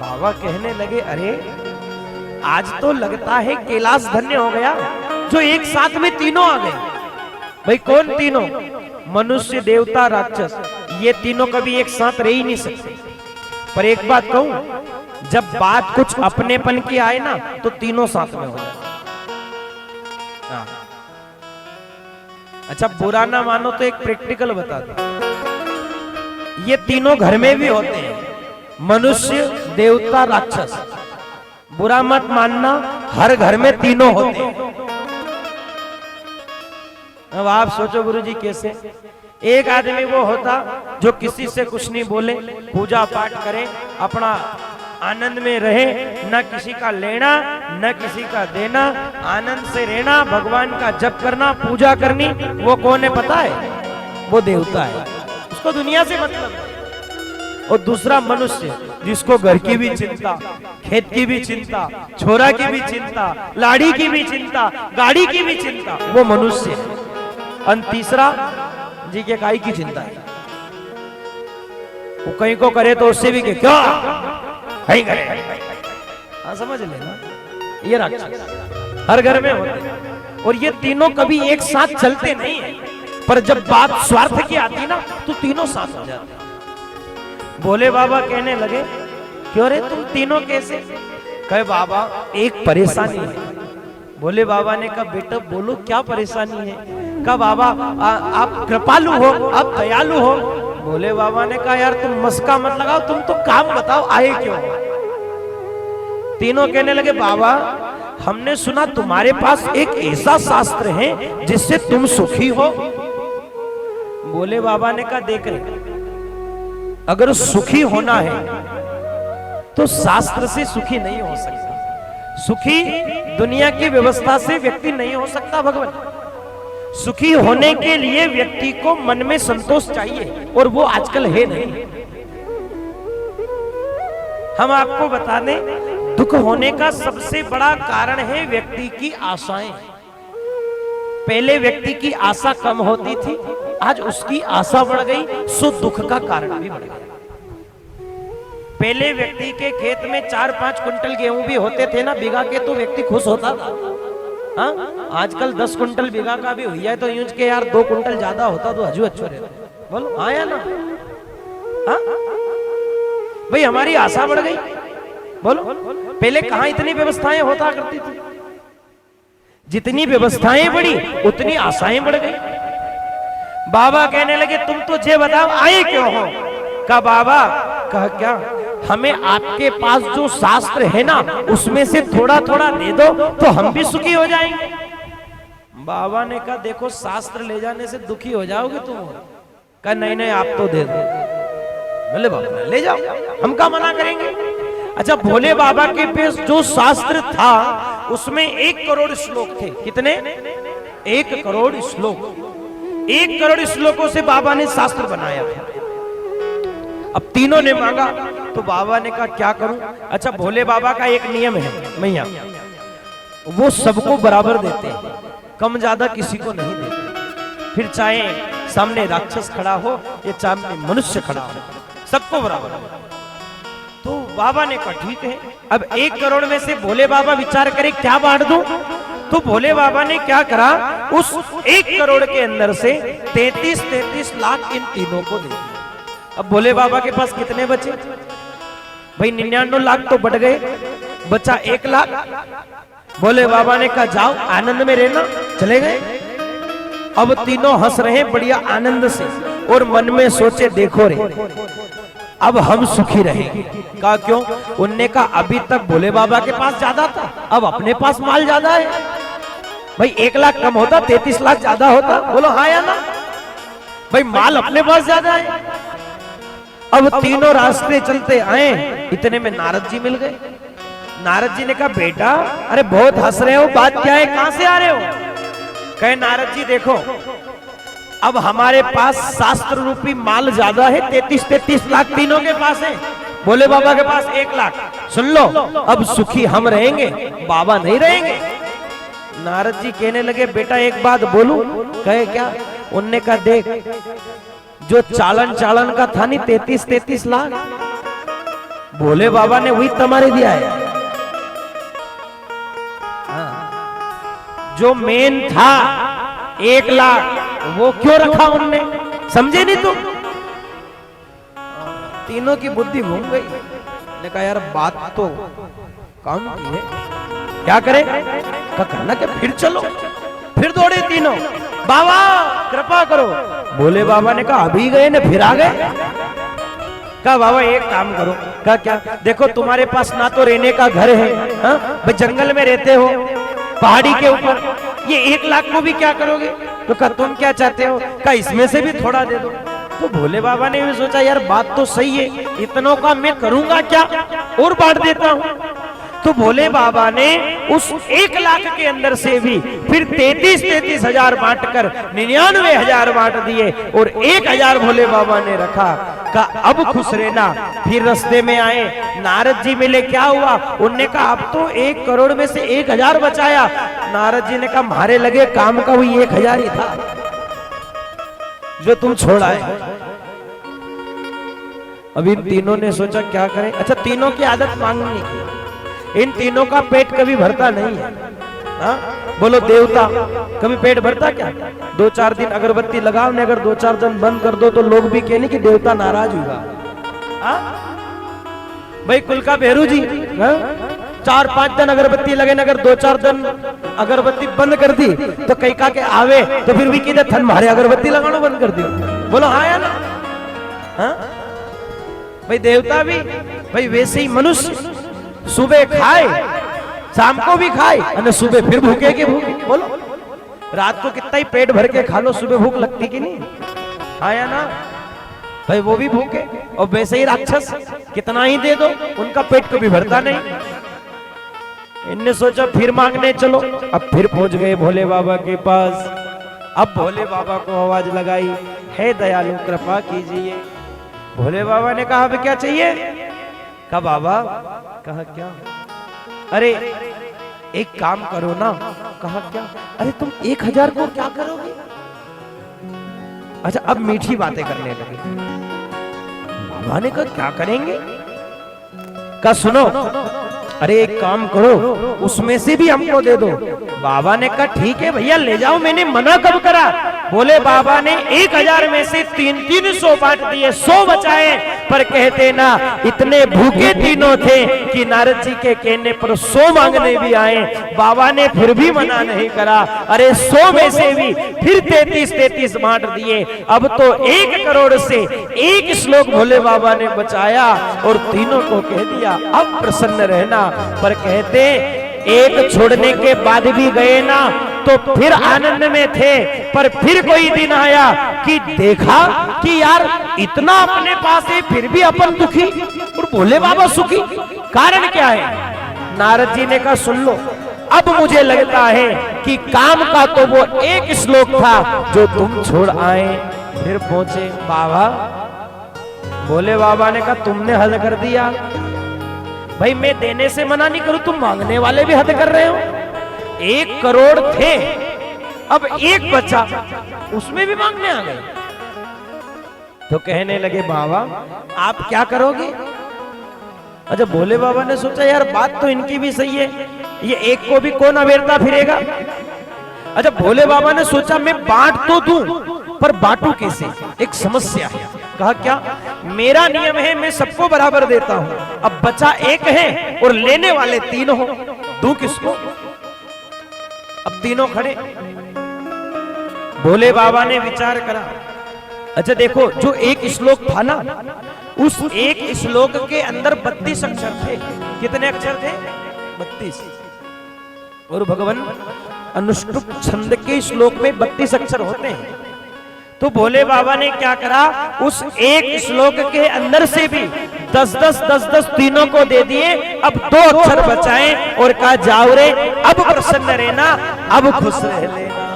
बाबा कहने लगे, अरे आज तो लगता है कैलाश धन्य हो गया जो एक साथ में तीनों आ गए। भाई कौन तीनों? मनुष्य, देवता, राक्षस। ये तीनों कभी एक साथ रह ही नहीं सकते। पर एक बात कहूं, जब बात कुछ अपनेपन की आए ना तो तीनों साथ में हो जाए। हाँ। अच्छा बुरा ना मानो तो एक प्रैक्टिकल बता दो। ये तीनों घर में भी होते हैं, मनुष्य, देवता, राक्षस। बुरा मत मानना, हर घर में तीनों होते हैं। अब आप सोचो गुरुजी कैसे? एक आदमी वो होता जो किसी से कुछ नहीं बोले, पूजा पाठ करे, अपना आनंद में रहे, न किसी का लेना न किसी का देना, आनंद से रहना, भगवान का जप करना, पूजा करनी। वो कौन है पता है? वो देवता है, उसको दुनिया से मतलब है। और दूसरा मनुष्य, जिसको घर की भी चिंता, खेत की भी चिंता, छोरा की भी चिंता, लाड़ी की भी चिंता, गाड़ी की भी चिंता, वो मनुष्य है। और तीसरा जी के काई की चिंता है, वो कहीं को करे तो उससे भी क्या कहीं करे। हाँ समझ लेना, ये राक्षस हर घर में होते हैं। और ये तीनों कभी एक साथ चलते नहीं है, पर जब बात स्वार्थ की आती ना तो तीनों साथ हो जाते हैं। भोले बाबा कहने लगे, क्यों रे तुम तीनों कैसे? कहे बाबा एक परेशानी है। भोले बाबा ने कहा बेटा बोलो क्या परेशानी है? कहा बाबा आप कृपालु हो, आप दयालु हो। भोले बाबा ने कहा यार तुम मस्का मत लगाओ, तुम तो काम बताओ आए क्यों? तीनों कहने लगे बाबा हमने सुना तुम्हारे पास एक ऐसा शास्त्र है जिससे तुम सुखी हो। भोले बाबा ने कहा देख रहे, अगर सुखी होना है तो शास्त्र से सुखी नहीं हो सकता। सुखी दुनिया की व्यवस्था से व्यक्ति नहीं हो सकता भगवान। सुखी होने के लिए व्यक्ति को मन में संतोष चाहिए, और वो आजकल है नहीं। हम आपको बता दें, दुख होने का सबसे बड़ा कारण है व्यक्ति की आशाएं। पहले व्यक्ति की आशा कम होती थी, आज उसकी आशा बढ़ गई, सो दुख का कारण भी बढ़ गया। पहले व्यक्ति के खेत में 4-5 कुंटल गेहूं भी होते थे ना बीघा के, तो व्यक्ति खुश होता था। हाँ आजकल 10 कुंटल बीघा का भी हुई है तो यूं के यार 2 कुंटल ज्यादा होता तो हजू अच्छा रहता। बोलो हाँ या ना? हाँ भाई हमारी आशा बढ़ गई। बोलो पहले कहां इतनी व्यवस्थाएं होता करती थी? जितनी व्यवस्थाएं बढ़ी उतनी आशाएं बढ़ गई। बाबा कहने लगे तुम तो जे बताओ आए क्यों हो? कहा बाबा कहा क्या हमें आपके पास जो शास्त्र है ना उसमें से थोड़ा थोड़ा दे दो तो हम भी सुखी हो जाएंगे। बाबा ने कहा देखो शास्त्र ले जाने से दुखी हो जाओगे तुम। कहा नहीं नहीं आप तो दे दो। बोले बाबा ले जाओ, हम क्या मना करेंगे। अच्छा भोले बाबा के पास जो शास्त्र था उसमें 1 करोड़ श्लोक थे। कितने? 1 करोड़ श्लोक। 1 करोड़ श्लोकों से बाबा ने शास्त्र बनाया था। अब तीनों ने मांगा तो बाबा ने कहा क्या करूं? अच्छा भोले बाबा का एक नियम है मैया, वो सबको बराबर देते हैं, कम ज्यादा किसी को नहीं देते। फिर चाहे सामने राक्षस खड़ा हो या सामने मनुष्य खड़ा हो, सबको बराबर। तो बाबा ने कहा ठीक है। अब 1 करोड़ में से भोले बाबा विचार करे क्या बांट दूं? तो भोले बाबा ने क्या करा, उस 1 करोड़ के अंदर से 33 लाख इन तीनों को दे दिया। अब भोले बाबा के पास कितने बचे भाई? 99 लाख तो बढ़ गए, बचा 1 लाख। भोले बाबा ने कहा जाओ आनंद में रहना, चले गए। अब तीनों हंस रहे बढ़िया आनंद से, और मन में सोचे देखो रे अब हम सुखी रहेंगे। कहा क्यों? उनने कहा अभी तक भोले बाबा के पास ज्यादा था, अब अपने पास माल ज्यादा है। भाई 1 लाख कम होता 33 लाख ज्यादा होता। बोलो हाँ या ना? भाई माल अपने पास ज्यादा है। अब तीनों रास्ते चलते आए, इतने में नारद जी मिल गए। नारद जी ने कहा बेटा अरे बहुत हंस रहे हो, बात क्या है, कहां से आ रहे हो? कहे नारद जी देखो अब हमारे पास शास्त्र रूपी माल ज्यादा है, 33 लाख तीनों के पास है, भोले बाबा के पास 1 लाख। सुन लो अब सुखी हम रहेंगे, बाबा नहीं रहेंगे। नारद जी कहने लगे बेटा एक बात बोलूं? कहे क्या? उनने कहा देख जो चालन का था नहीं 33 लाख, भोले बाबा ने वही तुम्हारे दिया है। जो मेन था 1 लाख वो क्यों रखा उनने? समझे नहीं तुम? तीनों की बुद्धि घूम गई। ने कहा यार बात तो काम की है, क्या करें? कहना कि फिर चलो। फिर दौड़े तीनों, बाबा कृपा करो। भोले बाबा ने कहा अभी गए ना फिर आ गए। कहा बाबा एक काम करो। कहा क्या? देखो तुम्हारे पास ना तो रहने का घर है, भाई जंगल में रहते हो पहाड़ी के ऊपर, ये 1 लाख को भी क्या करोगे? तो कहा तुम क्या चाहते हो? कहा इसमें से भी थोड़ा दे दो। तो भोले बाबा ने भी सोचा यार बात तो सही है, इतनों का मैं करूंगा क्या, और बांट देता हूं। तो भोले बाबा ने उस 1 लाख के अंदर से भी फिर 33 हजार बांट कर 99,000 बांट दिए और 1,000 भोले बाबा ने रखा। का अब खुश रहना। फिर रास्ते में आए, नारद जी मिले, क्या हुआ? उनने कहा अब तो 1 करोड़ में से 1,000 बचाया। नारद जी ने कहा मारे लगे काम का वही 1,000 ही था जो तुम छोड़ाए। अब इन तीनों ने सोचा क्या करें। अच्छा, तीनों की आदत मांगने की। इन तीनों का पेट कभी भरता नहीं है। हाँ बोलो, देवता कभी पेट भरता क्या? 2-4 दिन अगरबत्ती लगाओ ने, अगर 2-4 दिन बंद कर दो तो लोग भी कहने कि देवता नाराज होगा। भाई कुल का भेरू जी 4-5 दिन अगरबत्ती लगे न, अगर 2-4 दिन अगरबत्ती बंद कर दी तो कई का के आवे तो फिर भी कहते थन मारे अगरबत्ती लगाना बंद कर दियो। बोलो हाँ या ना? हाँ भाई देवता भी भाई वैसे ही मनुष्य सुबह खाए, शाम को भी खाए और सुबह फिर भूखे के भूखे। बोलो रात को कितना ही पेट भर के खा लो, सुबह भूख लगती कि नहीं? हाँ या ना? भाई वो भी भूखे। और वैसे ही राक्षस कितना ही दे दो उनका पेट कभी भरता नहीं। इनने सोचा फिर मांगने चलो। अब फिर पहुंच गए भोले बाबा के पास। अब भोले बाबा को आवाज लगाई, हे दयालु कृपा कीजिए। भोले बाबा ने कहा अब क्या चाहिए? कहा बाबा। कहा क्या? अरे एक काम करो ना। कहा क्या? अरे तुम 1,000 को क्या करोगे? अच्छा, अब मीठी बातें करने लगे। बाबा ने कहा क्या करेंगे? कहा सुनो, अरे एक काम करो उसमें से भी हमको दे दो। बाबा ने कहा ठीक है भैया ले जाओ, मैंने मना कब करा? बोले बाबा ने 1,000 में से 300 बांट दिए, 100 बचाए। पर कहते ना इतने भूखे तीनों थे कि नारद जी के कहने पर 100 मांगने भी आए, बाबा ने फिर भी मना नहीं करा। अरे 100 में से भी फिर 33 बांट दिए। अब तो 1 करोड़ से 1 श्लोक भोले बाबा ने बचाया और तीनों को कह दिया अब प्रसन्न रहना। पर कहते एक छोड़ने के बाद भी गए ना तो फिर आनंद में थे। पर फिर कोई दिन आया कि देखा कि यार इतना अपने पास है फिर भी अपन दुखी और भोले बाबा सुखी। कारण क्या है? नारद जी ने कहा सुन लो, अब मुझे लगता है कि काम का तो वो 1 श्लोक था जो तुम छोड़ आए। फिर पहुंचे बाबा। भोले बाबा ने कहा तुमने हद कर दिया। भाई मैं देने से मना नहीं करूं, तुम मांगने वाले भी हद कर रहे हो। 1 करोड़ थे, अब 1 बचा, उसमें भी मांगने आ गए। तो कहने लगे बाबा आप क्या करोगे? अच्छा, भोले बाबा ने सोचा यार बात तो इनकी भी सही है, ये 1 को भी कौन अवेरता फिरेगा। अच्छा, भोले बाबा ने सोचा मैं बांट तो दूं पर बांटू कैसे? एक समस्या है। कहा क्या? मेरा नियम है मैं सबको बराबर देता हूं, अब बचा 1 है और लेने वाले 3 हो, दूं किसको? अब तीनों खड़े। भोले बाबा ने विचार करा। अच्छा देखो, जो 1 श्लोक था ना, उस 1 श्लोक के अंदर 32 अक्षर थे। कितने अक्षर थे? 32। और भगवान अनुष्टुप छंद के श्लोक में 32 अक्षर होते हैं। तो भोले बाबा ने क्या करा, उस 1 श्लोक के अंदर से भी 10-10 तीनों को दे दिए। अब 2 अक्षर बचाए और कहा जाओ रे अब प्रसन्न रहना, अब खुश रह लेना।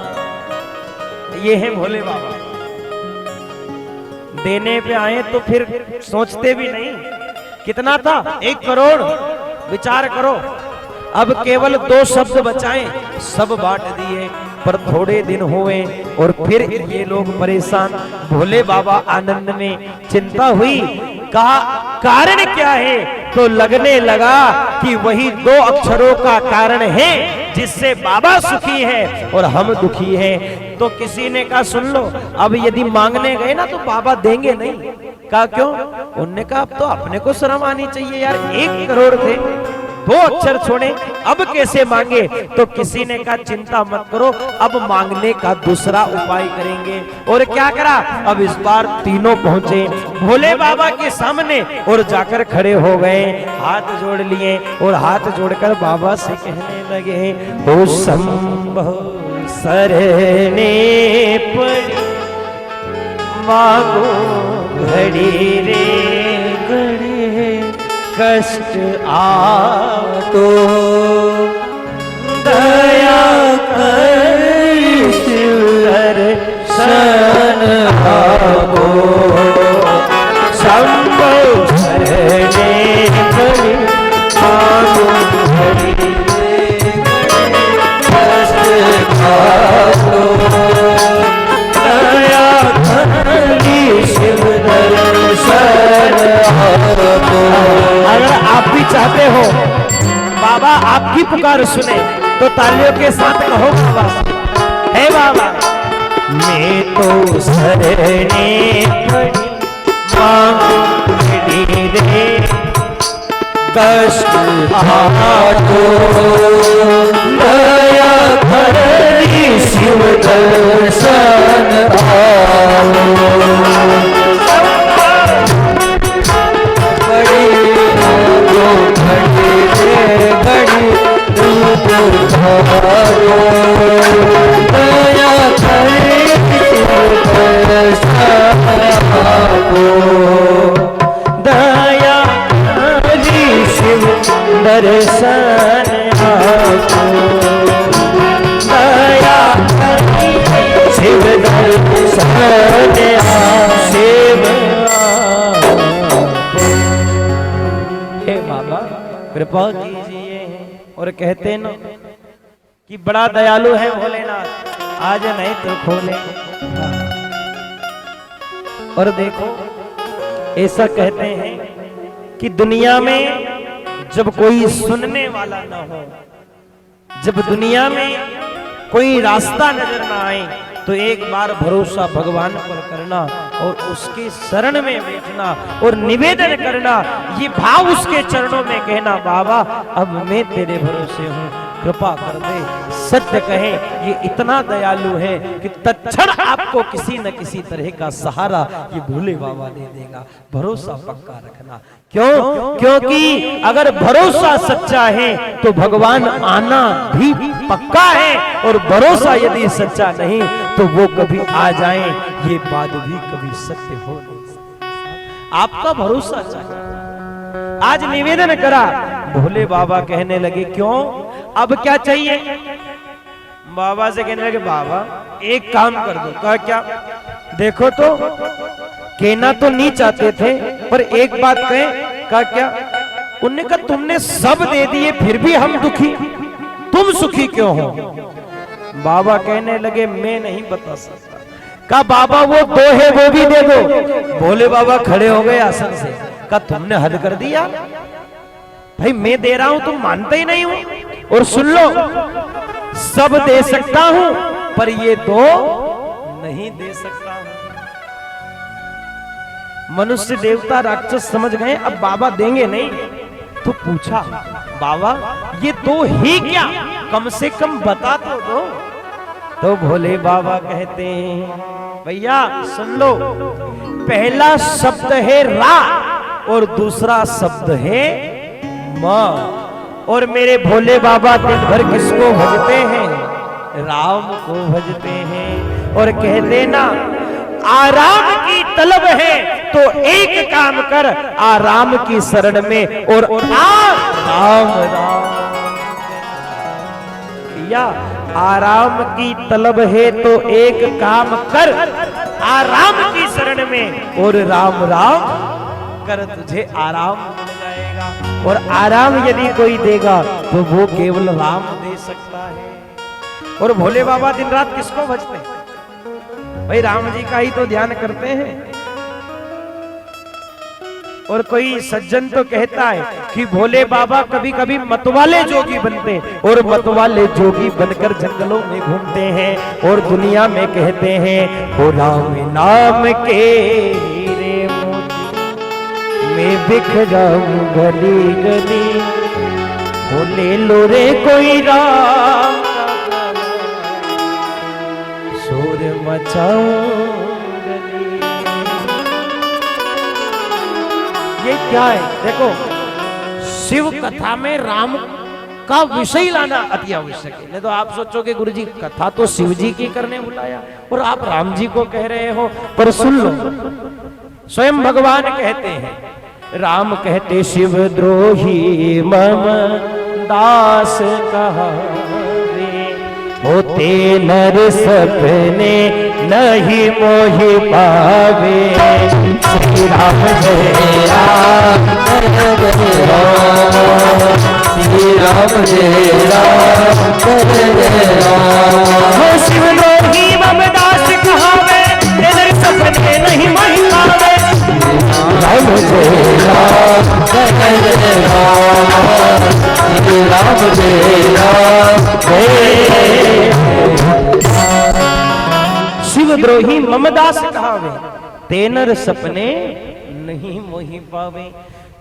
ये है भोले बाबा। देने पे आए तो फिर सोचते भी नहीं। कितना था? 1 करोड़। विचार करो, अब केवल 2 शब्द बचाए, सब बांट दिए। पर थोड़े दिन हुए और फिर ये लोग परेशान। भोले बाबा आनंद में। चिंता हुई, कहा कारण क्या है? तो लगने लगा कि वही 2 अक्षरों का कारण है जिससे बाबा सुखी है और हम दुखी हैं। तो किसी ने कहा सुन लो, अब यदि मांगने गए ना तो बाबा देंगे नहीं। कहा क्यों? उनने कहा अब तो अपने को शर्म आनी चाहिए यार, 1 करोड़ थे, 2 अक्षर छोड़े, अब कैसे मांगे? तो किसी ने कहा चिंता मत करो, अब मांगने का दूसरा उपाय करेंगे। और क्या करा? अब इस बार तीनों पहुंचे भोले बाबा के सामने और जाकर खड़े हो गए, हाथ जोड़ लिए और हाथ जोड़कर बाबा से कहने लगे हो संभव सरने पड़ी मांगो घड़ी रे घड़ी कष्ट आ तो दया कर शिव दर्शन आपो शंभो शरणे खड़ी मांगो हरि कष्ट आतो दया करी शिव दर्शन आपो। अगर आप भी चाहते हो बाबा आपकी पुकार सुने तो तालियों के साथ कहो बाबा, हे बाबा मैं तो शरणे खड़ी मांगड़ी रे कष्ट आतो दया करी शिव दर्शन आओ। बड़ी मांगो घड़ी रे घड़ी रूप धारो दया करी शिव दर्शन आपो दया करी शिव दर्शन आपो दया करी शिव दर्शन शिव हे बाबा कृपा कीजिए। और कहते न कि बड़ा दयालु है भोलेनाथ, आज नहीं तो खोले। और देखो ऐसा कहते हैं कि दुनिया में जब कोई सुनने वाला ना हो, जब दुनिया में कोई रास्ता नजर ना आए, तो एक बार भरोसा भगवान पर करना और उसके शरण में बैठना और निवेदन करना, ये भाव उसके चरणों में कहना, बाबा अब मैं तेरे भरोसे हूँ, कृपा कर दे। सत्य कहे ये इतना दयालु है कि तत्क्षण आपको किसी न किसी तरह का सहारा ये भोले बाबा दे देगा। भरोसा पक्का रखना। क्यों? क्योंकि अगर भरोसा सच्चा है तो भगवान आना भी पक्का है, और भरोसा यदि सच्चा नहीं तो वो कभी आ जाए ये बात भी कभी सत्य हो नहीं सकती। आपका भरोसा चाहिए। आज निवेदन करा, भोले बाबा कहने लगे क्यों, अब क्या चाहिए? बाबा से कहने लगे बाबा एक काम कर दो। कहा क्या? देखो तो कहना तो नहीं चाहते थे पर एक बात कहें। कहा क्या? उन्होंने कहा तुमने सब दे दिए फिर भी हम दुखी, तुम सुखी क्यों हो? बाबा कहने लगे मैं नहीं बता सकता। कहा बाबा वो दो है वो भी दे दो। भोले बाबा खड़े हो गए आसन से। कहा तुमने हद कर दिया भाई, मैं दे रहा हूं तुम मानते ही नहीं हो। और सुन लो, सब दे सकता हूं पर ये दो नहीं दे सकता हूं। मनुष्य देवता राक्षस समझ गए अब बाबा देंगे नहीं, तो पूछा बाबा ये दो ही क्या, कम से कम बता तो दो। तो भोले बाबा कहते हैं भैया सुन लो, पहला शब्द है रा और दूसरा शब्द है मां। और मेरे भोले बाबा दिन भर किसको भजते हैं? राम को भजते हैं। और कहते ना आराम की तलब है तो एक काम कर, आराम की शरण में और राम राम। या आराम की तलब है तो एक काम कर, आराम की शरण में और राम राम कर, तुझे आराम मिल जाएगा। और आराम यदि कोई देगा तो वो केवल राम दे सकता है। और भोले बाबा दिन रात किसको भजते हैं? भाई राम जी का ही तो ध्यान करते हैं। और कोई सज्जन तो कहता है कि भोले बाबा कभी कभी मतवाले जोगी बनते और मतवाले जोगी बनकर जंगलों में घूमते हैं और दुनिया में कहते हैं ओ राम नाम के हीरे मोती मैं बिखराऊं गली गली, ओ ले लो रे कोई राम शोर मचाऊं। ये क्या है? देखो शिव कथा में राम का विषय लाना अति आवश्यक है। नहीं तो आप सोचोगे गुरुजी कथा तो शिव जी की करने बुलाया और आप राम जी को कह रहे हो। पर सुन लो, स्वयं भगवान कहते हैं राम कहते शिव द्रोही मम दास कहावे, होते नर सपने नहीं मोहि पावे। श्री राम जय राम जय राम, श्री राम जय राम जय राम। हो शिव द्रोही मम दास कहावे, नर सपने नहीं मोहि पावे। राम जय राम जय राम, श्री राम जय राम जय। शिवद्रोही ममदास कहावे, तेनर सपने नहीं मोहि पावे।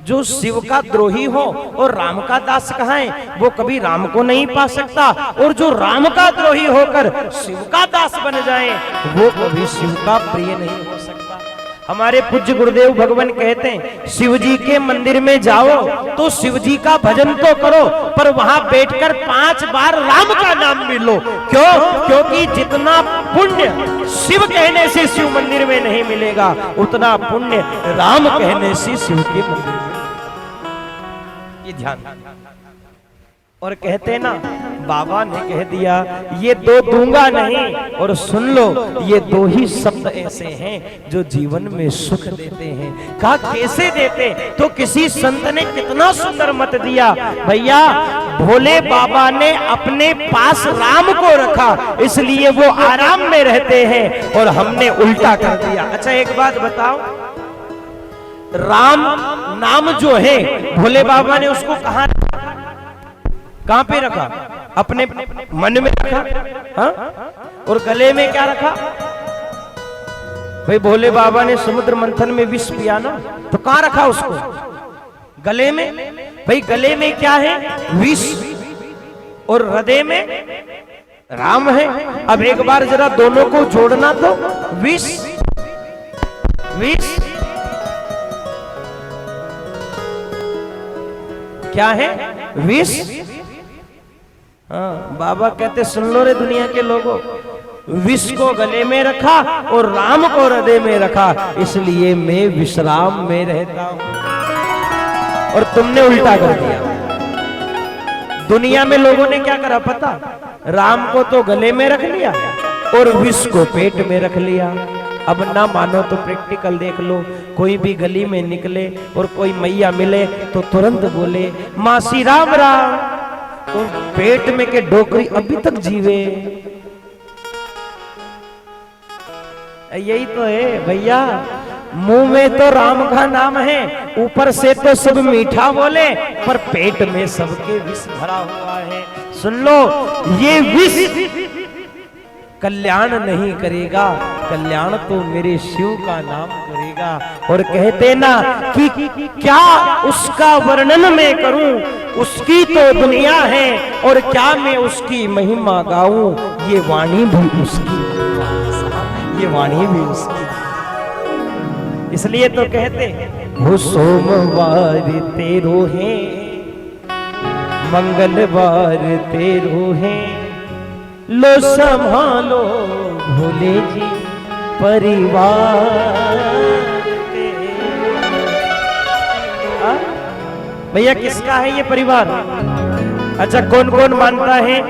जो शिव का द्रोही हो और राम का दास कहाए, वो कभी राम को नहीं पा सकता, और जो राम का द्रोही होकर शिव का दास बन जाए, वो कभी शिव का प्रिय नहीं हो सकता। हमारे पूज्य गुरुदेव भगवान कहते हैं, शिव जी के मंदिर में जाओ तो शिव जी का भजन तो करो, पर वहां बैठकर 5 बार राम का नाम भी लो। क्यों? क्योंकि जितना पुण्य शिव कहने से शिव मंदिर में नहीं मिलेगा, उतना पुण्य राम कहने से शिव के मंदिर में। ये ध्यान। और कहते ना, बाबा ने कह दिया ये 2 दूंगा नहीं, और सुन लो ये 2 ही शब्द ऐसे हैं जो जीवन में सुख देते हैं। कहा कैसे देते? तो किसी संत ने कितना सुंदर मत दिया भैया, भोले बाबा ने अपने पास राम को रखा, इसलिए वो आराम में रहते हैं, और हमने उल्टा कर दिया। अच्छा एक बात बताओ, राम नाम जो है भोले बाबा ने उसको कहां पे रखा? अपने मन में रखा, हा? और गले में क्या रखा? भाई भोले बाबा ने समुद्र मंथन में विष पिया ना, तो कहां रखा उसको? गले में। भाई गले में क्या है? विष, और हृदय में राम है। अब एक बार जरा दोनों को जोड़ना तो, विष विष क्या है? विष। हाँ, बाबा कहते सुन लो रे दुनिया के लोगों, विष को गले में रखा और राम को हृदय में रखा, इसलिए मैं विश्राम में रहता हूं। और तुमने उल्टा कर दिया। दुनिया में लोगों ने क्या करा पता? राम को तो गले में रख लिया और विष को पेट में रख लिया। अब ना मानो तो प्रैक्टिकल देख लो, कोई भी गली में निकले और कोई मैया मिले तो तुरंत बोले मासी राम राम, तो पेट में के डोकरी अभी तक जीवे। यही तो है भैया, मुंह में तो राम का नाम है, ऊपर से तो सब मीठा बोले, पर पेट में सबके विष भरा हुआ है। सुन लो, ये विष कल्याण नहीं करेगा, कल्याण तो मेरे शिव का नाम करेगा। और कहते ना कि क्या उसका वर्णन मैं करूं, उसकी तो दुनिया है, और क्या मैं उसकी महिमा गाऊं, ये वाणी भी उसकी, ये वाणी भी उसकी। इसलिए तो कहते वो सोमवार तेरो है, मंगलवार तेरो है, लो संभालो भोले जी परिवार। भैया किसका है ये परिवार? अच्छा कौन कौन मानता है?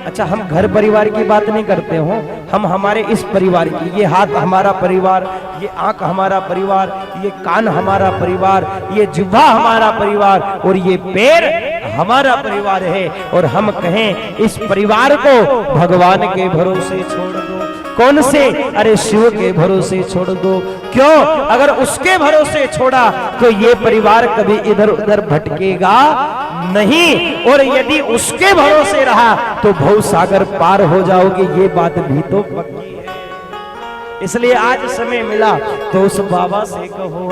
अच्छा हम घर परिवार की बात नहीं करते हो, हम हमारे इस परिवार की, ये हाथ हमारा परिवार, ये आंख हमारा परिवार, ये कान हमारा परिवार, ये जिह्वा हमारा परिवार, और ये पैर हमारा परिवार है। और हम कहें इस परिवार को भगवान के भरोसे छोड़ दो। कौन से? अरे शिव के भरोसे छोड़ दो। क्यों? अगर उसके भरोसे छोड़ा तो ये परिवार कभी इधर उधर भटकेगा नहीं, और यदि उसके भरोसे रहा तो भव सागर पार हो जाओगे, ये बात भी तो पक्की है। इसलिए आज समय मिला तो उस बाबा से कहो,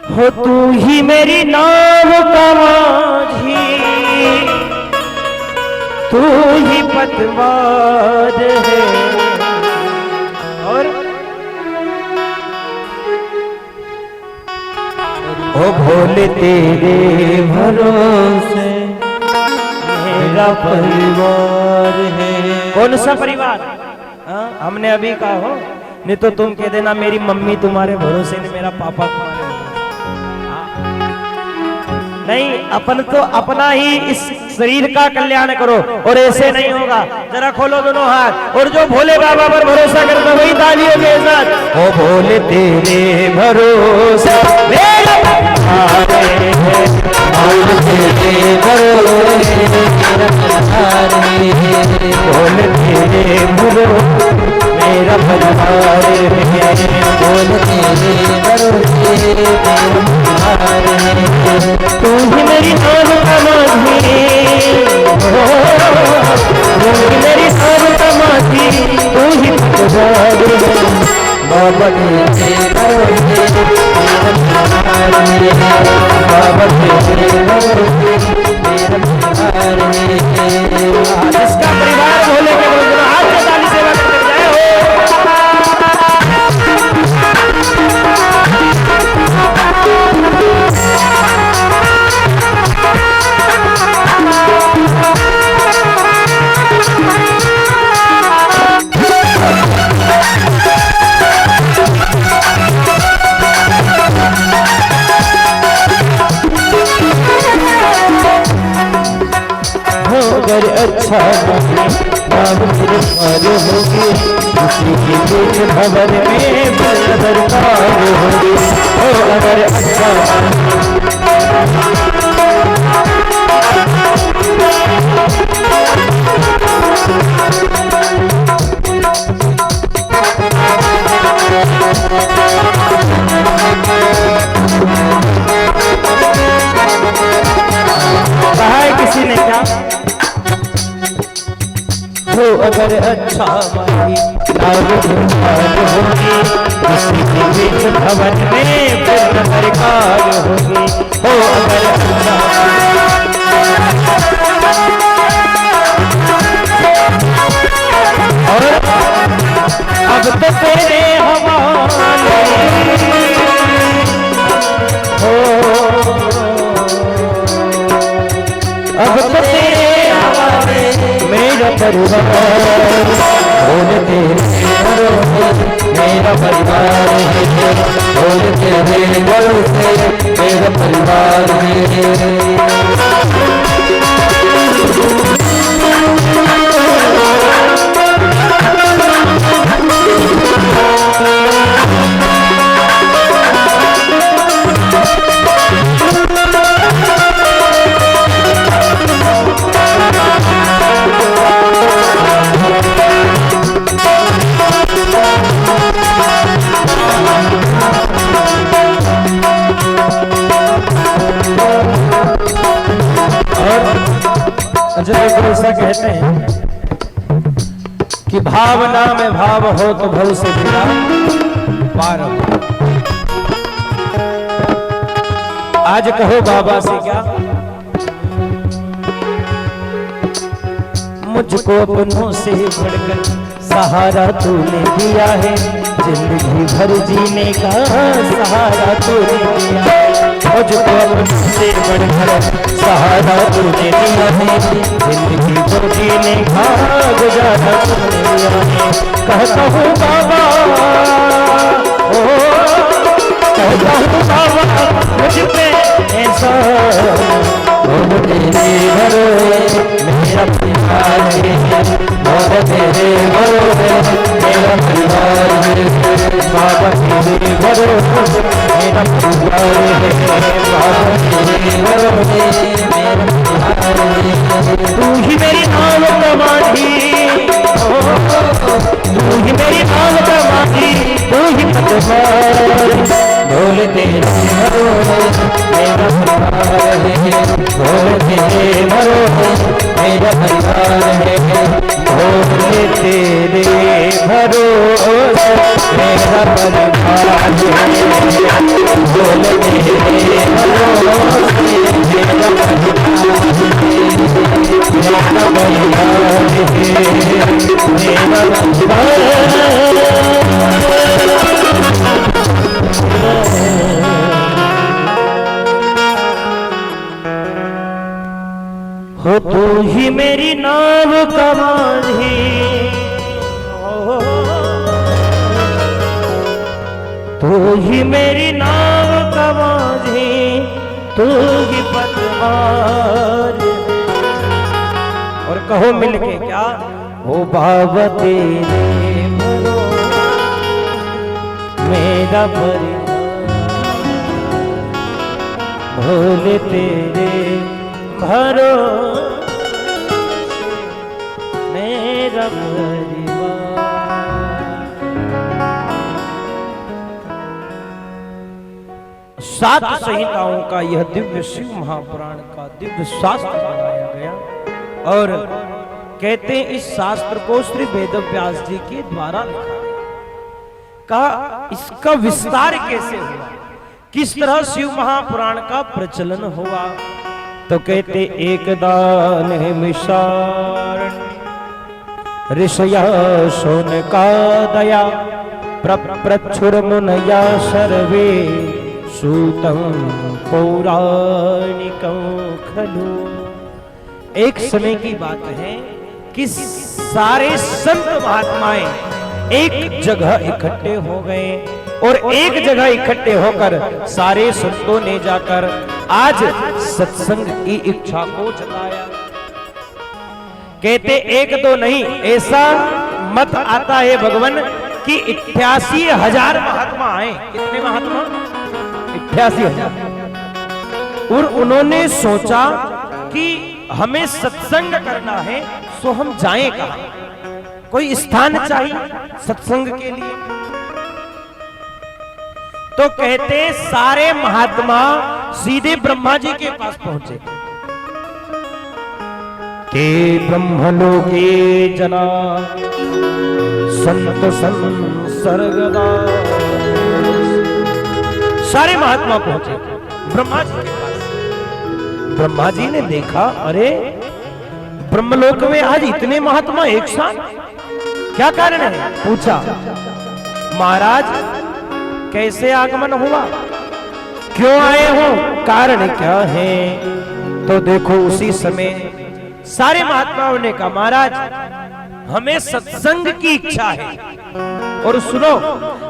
हो तू ही मेरी नाव का माझी, तू ही पतवार है, और ओ भोले तेरे भरोसे मेरा परिवार है। कौन सा परिवार? हमने अभी कहा हो, नहीं तो तुम कह देना मेरी मम्मी तुम्हारे भरोसे नहीं, मेरा पापा तुम्हारे भरोसे। नहीं, अपन तो अपना ही इस शरीर का कल्याण करो, और ऐसे नहीं होगा। जरा खोलो दोनों हाथ, और जो भोले बाबा पर भरोसा करता वही तालियों के साथ। ओ भोले तेरे भरोसा मेरा भोले तेरे भरोसे भोले तेरे भरोसे मेरा परिवार है, बोल तेरे भरोसे मेरा परिवार है। तू ही मेरी जान समाधि, तू ही मेरी जान समाधि, तू ही परिवार है। बाबा तेरे भरोसे मेरा परिवार है, बाबा तेरे भरोसे मेरा परिवार है। जिसका परिवार भोले के बोल हाथ से ताली सेवा करते जाए हो। अगर अच्छा नाम गिरफ्तार होगी, दूसरी की पेट भवन में दरबार होगी। अगर अच्छा कहा है किसी ने क्या हो, अगर अच्छा भाई नाम गिरफ्तार होगी, दूसरी की पेट भवन में फिर सरकार होगी। हो अगर अच्छा और अब तो तेरे हवाले हो, अब तो तेरे हवाले मेरा परिवार, बोल तेरे भरोसे मेरा परिवार है, बोल तेरे भरोसे मेरा परिवार है। ऐसा कहते हैं कि भावना में भाव हो तो भव से बिना पार हो। आज कहो बाबा से क्या, मुझको अपनों से बढ़कर सहारा तूने दिया है, जिंदगी भर जीने का सहारा तूने दिया है। मुझको अपनों से बढ़कर सहारा तूने दिया है, जिंदगी भर जीने का गुजारा तूने दिया है। कहता हूँ बाबा, ओ कहता हूँ बाबा मुझ पे ऐसा, बोल तेरे भरोसे मेरा परिवार है, बोल तेरे भरोसे मेरा परिवार है। बाबा तेरे भरोसे मेरा परिवार है, बाबा तेरे भरोसे मेरा परिवार है। तू ही मेरी नाम कमाठी, तू ही मेरी नाम कमाठी, तू ही पतवार, बोल तेरे भरोसे मेरा परिवार है, बोल तेरे भरोसे मेरा परिवार है। बोल तेरे भरोसे मेरा परिवार है, बोल तेरे भरोसे मेरा परिवार है, मेरा परिवार है, मेरा परिवार हो। तू ही मेरी नाव कमांधी, तू ही मेरी नाव कमांधी, तू ही पत मार। और कहो मिलके क्या, हो बाबा तेरे भरो मेरा परिवार, भोले तेरे भरो मेरा परिवार। सात संहिताओं का यह दिव्य शिव महापुराण का दिव्य शास्त्र बनाया गया। और कहते हैं इस शास्त्र को श्री वेदव्यास जी के द्वारा लिखा गया। कहा इसका विस्तार कैसे हुआ, किस तरह शिव महापुराण का प्रचलन हुआ। तो कहते एकदा नैमिषारण्य ऋषया शौनकादया प्रप्रच्छुर मुनया सर्वे सूतं पौराणिकं खलु। एक समय की बात है कि सारे संत महात्माएं एक जगह इकट्ठे हो गए और एक जगह इकट्ठे होकर सारे संतों ने जाकर आज सत्संग की इच्छा को जताया। कहते एक दो नहीं, ऐसा मत आता है भगवान कि 88,000 महात्मा आए। कितने महात्मा? 88,000। और उन्होंने सोचा कि हमें सत्संग करना है, सो हम जाएं कहां? कोई स्थान चाहिए सत्संग के लिए। तो कहते सारे महात्मा सीधे ब्रह्मा जी के पास पहुंचे। के ब्रह्मलोके जना संत संसर्गदा। सारे महात्मा पहुंचे ब्रह्मा जी के पास। ब्रह्मा जी ने देखा, अरे ब्रह्मलोक में आज इतने महात्मा एक साथ, क्या कारण है? पूछा महाराज कैसे आगमन हुआ, क्यों आए हो, कारण क्या है? तो देखो उसी समय सारे महात्माओं ने कहा महाराज हमें सत्संग की इच्छा है। और सुनो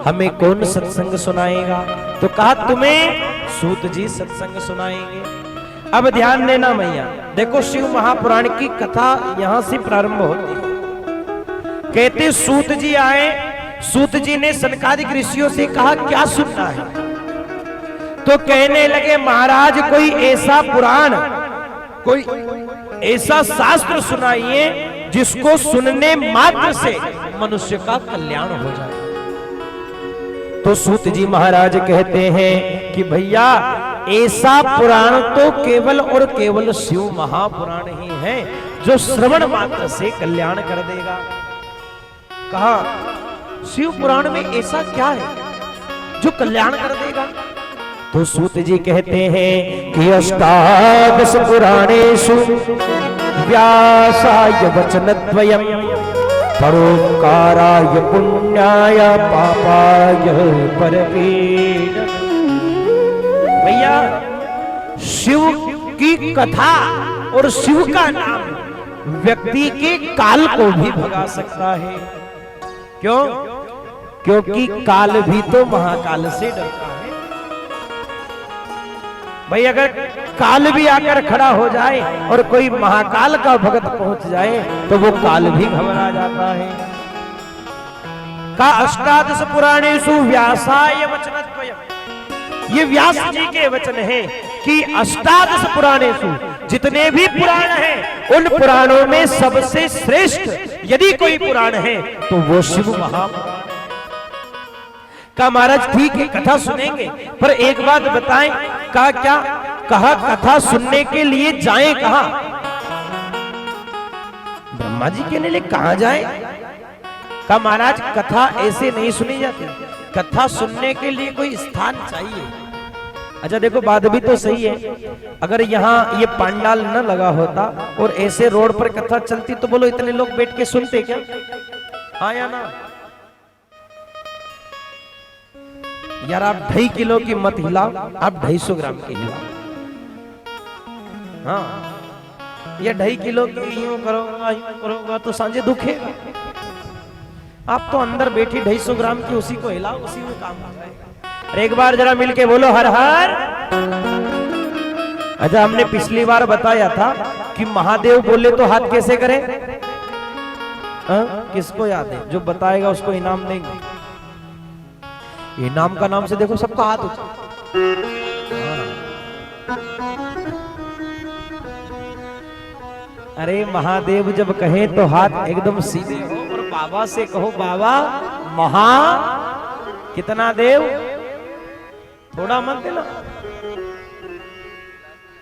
हमें कौन सत्संग सुनाएगा? तो कहा तुम्हें सूत जी सत्संग सुनाएंगे। अब ध्यान देना मैया, देखो शिव महापुराण की कथा यहां से प्रारंभ होती है। कहते सूत जी आए, सूत जी ने सनकादिक ऋषियों से कहा क्या सुनना है? तो कहने लगे महाराज कोई ऐसा पुराण, कोई ऐसा शास्त्र सुनाइए जिसको सुनने मात्र से मनुष्य का कल्याण हो जाए। तो सूत जी महाराज कहते हैं कि भैया ऐसा पुराण तो केवल और केवल शिव महापुराण ही है जो श्रवण मात्र से कल्याण कर देगा। कहा शिव पुराण में ऐसा क्या है जो कल्याण कर देगा? तो सूत जी कहते हैं कि अष्टादश पुराणेषु व्यासाय वचनद्वयम् परोपकाराय पुण्याय पापाय परवीण। भैया शिव की कथा और शिव का नाम व्यक्ति के काल को भी भगा सकता है। क्यों? क्योंकि काल भी तो महाकाल से डरता है। भाई अगर काल भी आकर खड़ा हो जाए और कोई महाकाल का भक्त पहुंच जाए तो वो काल भी घबरा जाता है। का अष्टादश पुराणेषु व्यासाय वचनद्वयम्। ये व्यास जी के वचन है कि अष्टादश पुराणेषु जितने भी पुराण हैं उन पुराणों में सबसे श्रेष्ठ यदि कोई पुराण है तो वो शिव महापुराण। का महाराज ठीक है कथा सुनेंगे, पर एक बात बताएं, कहा क्या? कहा कथा सुनने के लिए जाएं कहां? ब्रह्मा जी कहने लगे कहां जाएं? कहा महाराज कथा ऐसे नहीं सुनी जाती, कथा सुनने के लिए कोई स्थान चाहिए। अच्छा देखो बात भी तो सही है, अगर यहाँ ये पंडाल न लगा होता और ऐसे रोड पर कथा चलती तो बोलो इतने लोग बैठ के सुनते क्या? हाँ या ना? यार आप 2.5 किलो की मत हिलाओ, आप 250 ग्राम की हिलाओ। हाँ ये 2.5 किलो की यूं करोगा तो सांझे दुखेगा। आप तो अंदर बैठी 250 ग्राम की उसी को हिलाओ, उसी में काम आ जाएगा। और एक बार जरा मिलके बोलो हर हर। अच्छा, हमने पिछली बार बताया था कि महादेव बोले तो हाथ कैसे करें? किसको याद है? जो बताएगा उसको इनाम देंगे। इनाम का नाम से देखो सबका हाथ उठा। अरे महादेव जब कहे तो हाथ एकदम सीधे हो और बाबा से कहो बाबा महा कितना देव, थोड़ा मत देना।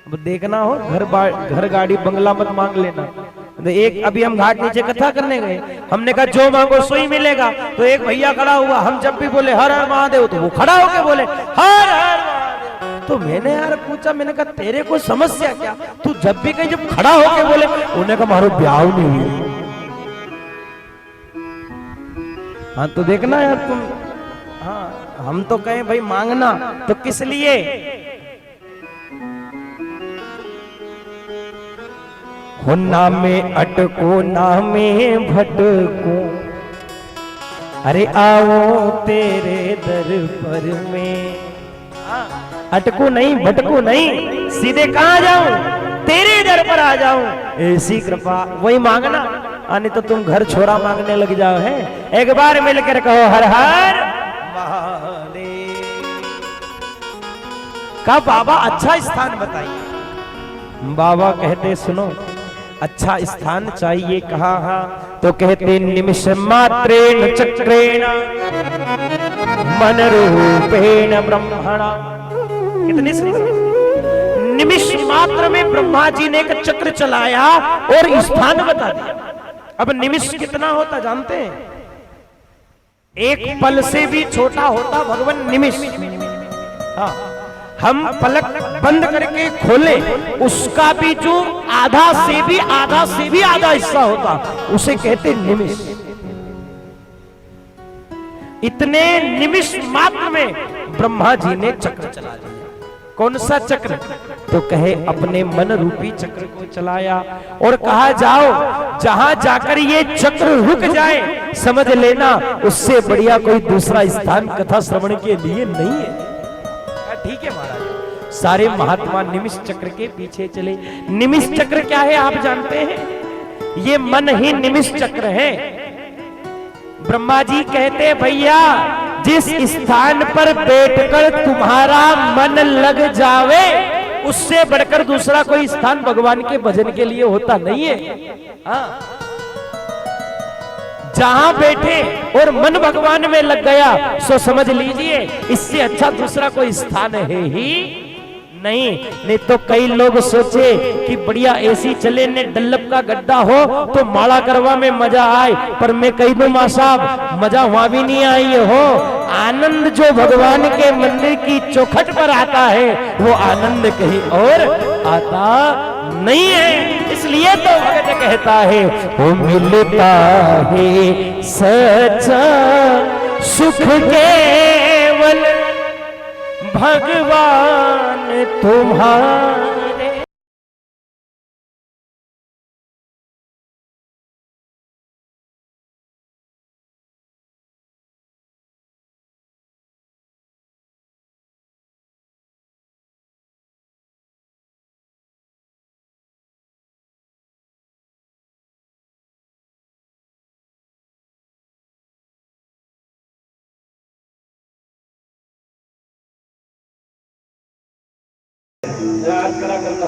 अब देखना हो घर गाड़ी बंगला मत मांग लेना। एक अभी हम घाट नीचे कथा करने गए, हमने कहा जो मांगो सोई मिलेगा। तो एक भैया खड़ा हुआ, हम जब भी बोले हर हर महादेव तो वो खड़ा होके बोले हर हर महादेव। तो मैंने यार पूछा, मैंने कहा तेरे को समस्या क्या? तू जब भी कहीं जब खड़ा होके बोले, उन्हें कहा मारो ब्याह नहीं हुई। हाँ तो देखना यार तुम, हाँ हम तो कहें भाई मांगना तो किस लिए? हो ना में अटको ना में भटको, अरे आओ तेरे दर पर में। अटको नहीं भटको नहीं, सीधे कहाँ जाऊं? तेरे दर पर आ जाऊं, ऐसी कृपा। वही मांगना, आने तो तुम घर छोरा मांगने लग जाओ। है एक बार मिलकर कहो हर हर महादेव। का बाबा अच्छा स्थान बताइए। बाबा कहते सुनो अच्छा स्थान चाहिए, कहा हाँ? तो कहते निमिष मात्रेण चक्रेण मन रूपेण ब्रह्मणा। कितनी निमिष मात्र में ब्रह्मा जी ने एक चक्र चलाया और स्थान बता दिया। अब निमिष कितना होता जानते हैं? एक पल से भी छोटा होता भगवान निमिष। हाँ, हम पलक बंद करके खोले, उसका भी जो आधा से भी आधा हिस्सा होता उसे कहते निमिष। इतने निमिष मात्र में ब्रह्मा जी ने चक्र चला दिया। कौन सा चक्र? तो कहे अपने मन रूपी चक्र को चलाया और कहा जाओ जहां जाकर ये चक्र रुक जाए, समझ लेना उससे बढ़िया कोई दूसरा स्थान कथा श्रवण के लिए नहीं है। ठीक है महाराज। सारे महात्मा निमिष चक्र के पीछे चले। निमिष चक्र क्या है आप जानते हैं? ये मन ही निमिष चक्र है। ब्रह्मा जी कहते भैया जिस स्थान पर बैठकर तुम्हारा मन लग जावे, उससे बढ़कर दूसरा कोई स्थान भगवान के भजन के लिए होता नहीं है। हाँ, जहां बैठे और मन भगवान में लग गया सो समझ लीजिए इससे अच्छा दूसरा कोई स्थान है ही नहीं तो कई लोग सोचे कि बढ़िया एसी चले ने डल्लप का गड्ढा हो तो माला करवा में मजा आए, पर मैं कह दूं मां साहब मजा वहां भी नहीं आई हो। आनंद जो भगवान के मंदिर की चौखट पर आता है वो आनंद कहीं और आता नहीं है। इसलिए तो भगत कहता है वो मिलता है सच्चा सुख केवल भगवान तुम्हारे। याद करा करना।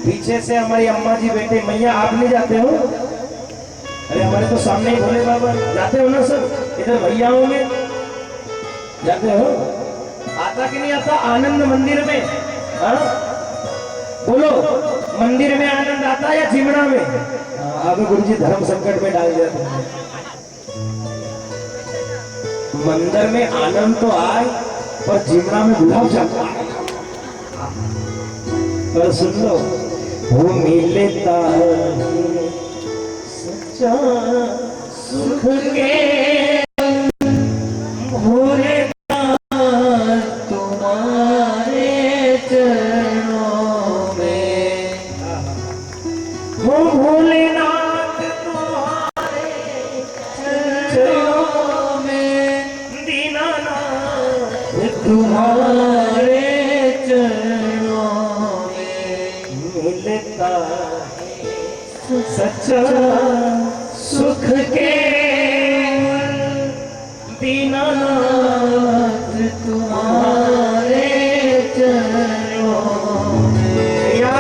पीछे से हमारी अम्मा जी बैठे, मैया आप नहीं जाते हो? अरे हमारे तो सामने ही भोले बाबा जाते हो ना सब। इधर भैया होंगे, जाते हो? आता कि नहीं आता आनंद मंदिर में? हाँ बोलो, मंदिर में आनंद आता या जिमड़ा में? अब गुरुजी धर्म संकट में डाल दिया तुमने। मंदिर में आनंद तो आए पर जिमड़ा में गुलाब जाता है। पर सुन लो वो मिलता है सच्चा सुख के भोले तुम्हारे चरणों में। वो भोलेनाथ तुम्हारे चरणों में, दीनानाथ तुम्हारे चरणों में। सच्चा सुख के दीनानाथ तुम्हारे चरणों या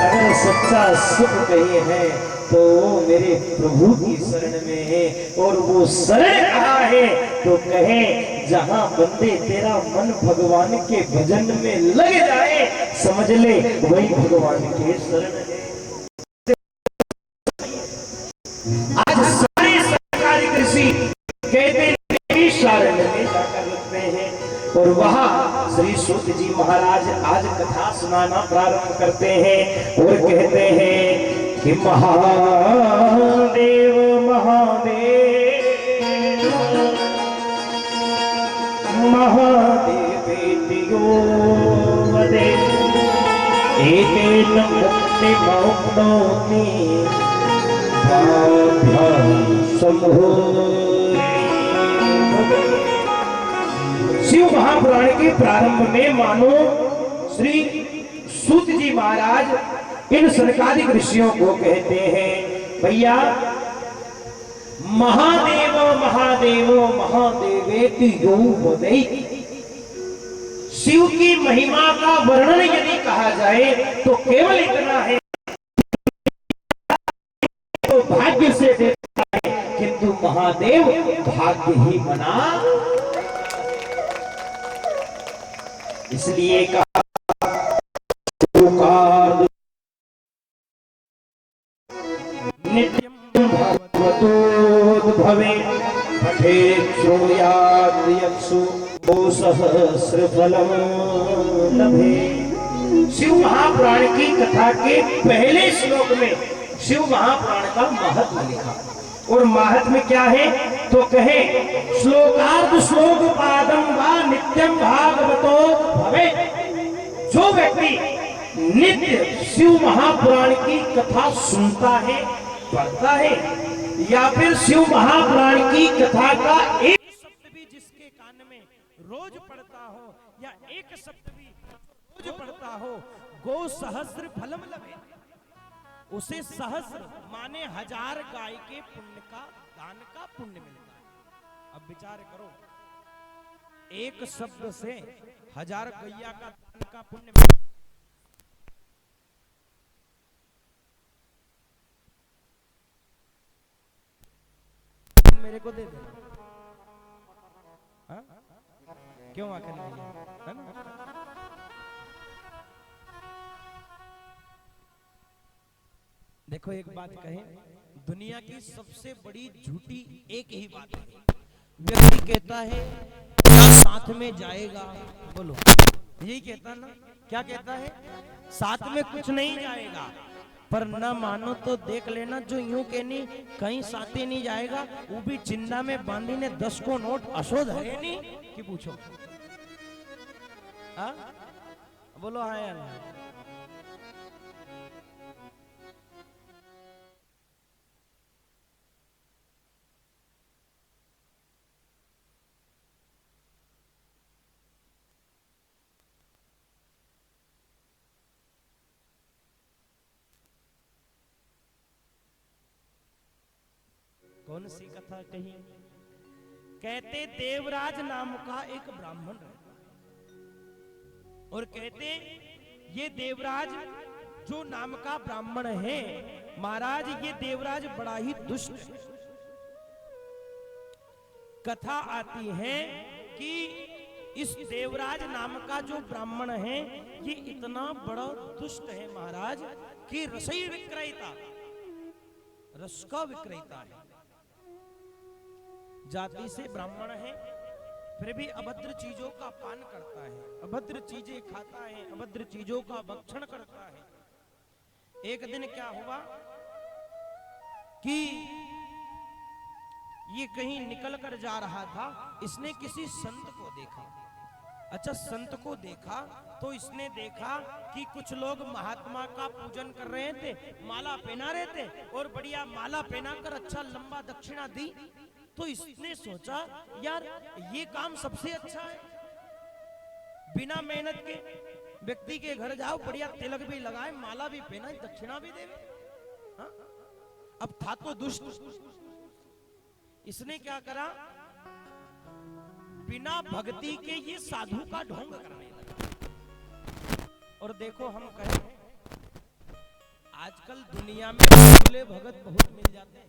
अगर सच्चा सुख कहीं है तो वो मेरे प्रभु की शरण में है। और वो शरण कहाँ है तो कहे जहां बंदे तेरा मन भगवान के भजन में लग जाए, समझ ले वही भगवान के शरण है। आज सारे सरकारी कृषि कहते हैं शरण में जाकर लगते हैं और वहां श्री सूत जी महाराज आज कथा सुनाना प्रारंभ करते हैं और कहते हैं कि महादेव महादेव महादेव बेटियों वदे एकेन मुक्ति मौनोति शिव महापुराण के प्रारंभ में मानो श्री सूत जी महाराज इन सनकादिक ऋषियों को कहते हैं, भैया महादेव महादेव महादेवेति यो वदेति। शिव की महिमा का वर्णन यदि कहा जाए तो केवल इतना है तो भाग्य से देता है, किंतु महादेव भाग्य ही बना। इसलिए कहा नित्यं भगवतोद्भवे पठेत् शृणुयात् यत्सु सहस्रफलं लभे। शिव महापुराण की कथा के पहले श्लोक में शिव महापुराण का महत्व लिखा और महात्म्य क्या है तो कहे श्लोकार्ध श्लोक पादम वा नित्यम भागवतो भवे। जो व्यक्ति नित्य शिव महापुराण की कथा सुनता है, पढ़ता है, या फिर शिव महापुराण की कथा का एक शब्द भी जिसके कान में रोज पढ़ता हो या एक शब्द भी रोज पढ़ता हो, गो सहस्र फलम लभे। उसे सहस्र माने 1000 गाय के पुण्य का दान का पुण्य मिलता है। अब विचार करो, एक शब्द से 1000 गैया का दान का पुण्य मिलता है। मेरे को दे देना, हाँ? क्यों आकर नहीं है ना? देखो एक बात कहें, दुनिया की सबसे बड़ी झूठी एक ही बात है, व्यक्ति कहता है क्या साथ में जाएगा, बोलो यही कहता ना, क्या कहता है साथ में कुछ नहीं जाएगा, पर न मानो तो देख लेना जो यूं कहनी कहीं साथे नहीं जाएगा, वो भी जिंदा में बांधी ने 10 को नोट अशोध है नहीं कि पूछो, हाँ बोलो हाँ या ना। कौन सी कथा कही? कहते देवराज नाम का एक ब्राह्मण और कहते ये देवराज जो नाम का ब्राह्मण है महाराज, ये देवराज बड़ा ही दुष्ट है। कथा आती है कि इस देवराज नाम का जो ब्राह्मण है ये इतना बड़ा दुष्ट है महाराज कि रसोई विक्रेता, रस का विक्रेता है, जाति से ब्राह्मण है, फिर भी अभद्र चीजों का पान करता है, अभद्र चीजें खाता है, अभद्र चीजों का भक्षण करता है। एक दिन क्या हुआ कि ये कहीं निकल कर जा रहा था, इसने किसी संत को देखा। अच्छा, संत को देखा तो इसने देखा कि कुछ लोग महात्मा का पूजन कर रहे थे, माला पहना रहे थे और बढ़िया माला पहना कर अच्छा लंबा दक्षिणा दी। तो इसने सोचा यार ये काम सबसे अच्छा है, बिना मेहनत के व्यक्ति के घर जाओ, बढ़िया तिलक भी लगाए, माला भी पहनाए, दक्षिणा भी देवे, हाँ? अब था तो दुष्ट, इसने क्या करा, बिना भक्ति के ये साधु का ढोंग करने लगा। और देखो हम कहें आजकल दुनिया में भोले भगत बहुत मिल जाते हैं,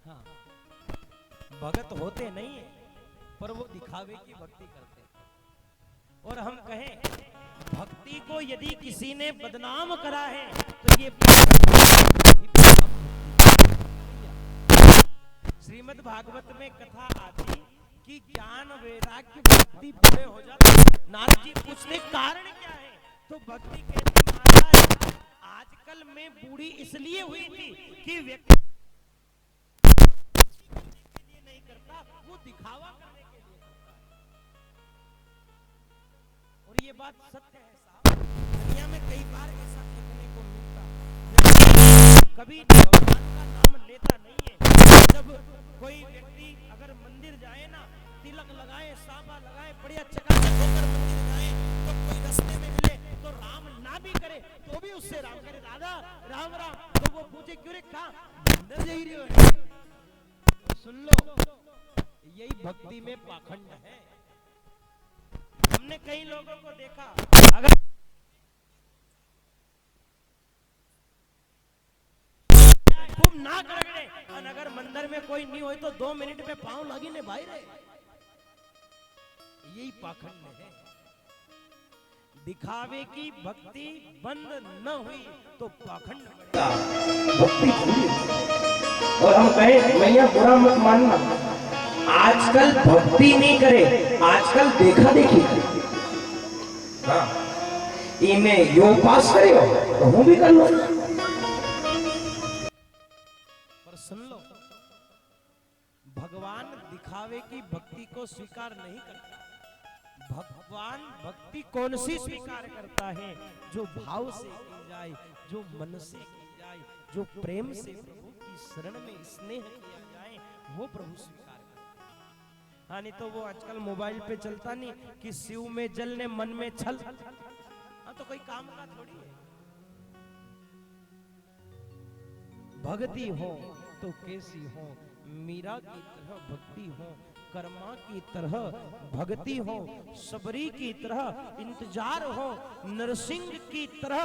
हाँ भगत होते नहीं है पर वो दिखावे की भक्ति करते हैं। और हम कहें भक्ति को यदि किसी ने बदनाम करा है तो ये श्रीमद् भागवत में कथा आती कि ज्ञान वैराग्य भक्ति पूरे हो जाते। नारद जी पूछते कारण क्या है, तो भक्ति कहती महाराज आजकल में बूढ़ी इसलिए हुई थी कि व्यक्ति के लिए नहीं करता, वो दिखावा करने के लिए करता है। और ये बात सत्य है साहब, दुनिया में कई बार ऐसा देखने को मिलता, कभी भगवान का नाम लेता नहीं है। जब कोई व्यक्ति अगर मंदिर जाए ना, तिलक लगाए, साबा लगाए, बढ़िया चकाचक होकर मंदिर जाए, तो कोई रास्ते में मिले तो राम ना भी करे तो भी उससे राम करे, दादा राम राम, तो वो पूछे क्यों रे कहां मंदिर जा रही हो। सुन लो, यही भक्ति में पाखंड है। हमने कई लोगों को देखा, अगर खूब नाक रगड़े और अगर मंदिर में कोई नहीं हो तो 2 मिनट में पांव लगी ने भाई रे, यही पाखंड है। दिखावे की भक्ति बंद न हुई तो पाखंड भक्ति। और हम कहें भैया बुरा मत मानना, आजकल भक्ति नहीं करे, आजकल देखा देखी। हाँ, इन्हें यो पास करे तो हम भी कर लो। पर सुन लो, भगवान दिखावे की भक्ति को स्वीकार नहीं करता। भगवान भक्ति कौन सी स्वीकार करता है, जो भाव से की जाए, जो मन से की जाए, जो प्रेम से प्रभु की शरण में स्नेह किया जाए, वो प्रभु स्वीकार करता है। हाँ, नहीं तो वो आजकल मोबाइल पे चलता नहीं कि शिव में जल ने मन में छल, हाँ तो कोई काम का थोड़ी है। भक्ति हो तो कैसी हो, मीरा की तरह भक्ति हो, कर्मा की तरह भक्ति हो, सबरी की तरह इंतजार हो, नरसिंह की तरह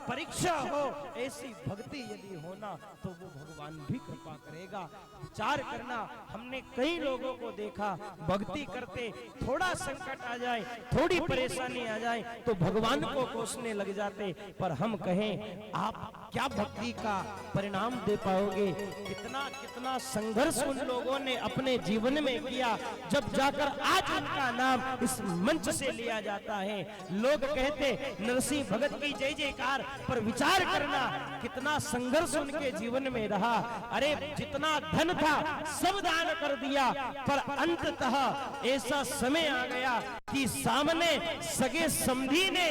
परीक्षा हो, ऐसी भक्ति यदि होना तो वो भगवान भी कृपा करेगा। विचार करना, हमने कई लोगों को देखा भक्ति करते थोड़ा संकट आ जाए, थोड़ी परेशानी आ जाए तो भगवान को कोसने लग जाते। पर हम कहें आप क्या भक्ति का परिणाम दे पाओगे। कितना कितना संघर्ष उन लोगों ने अपने जीवन में किया, जब जाकर आज उनका नाम इस मंच से लिया जाता है। लोग कहते नरसिंह भगत की जय जयकार, पर विचार करना कितना संघर्ष उनके जीवन में रहा। अरे जितना धन था सब दान कर दिया, पर अंततः ऐसा समय आ गया कि सामने सगे समधी ने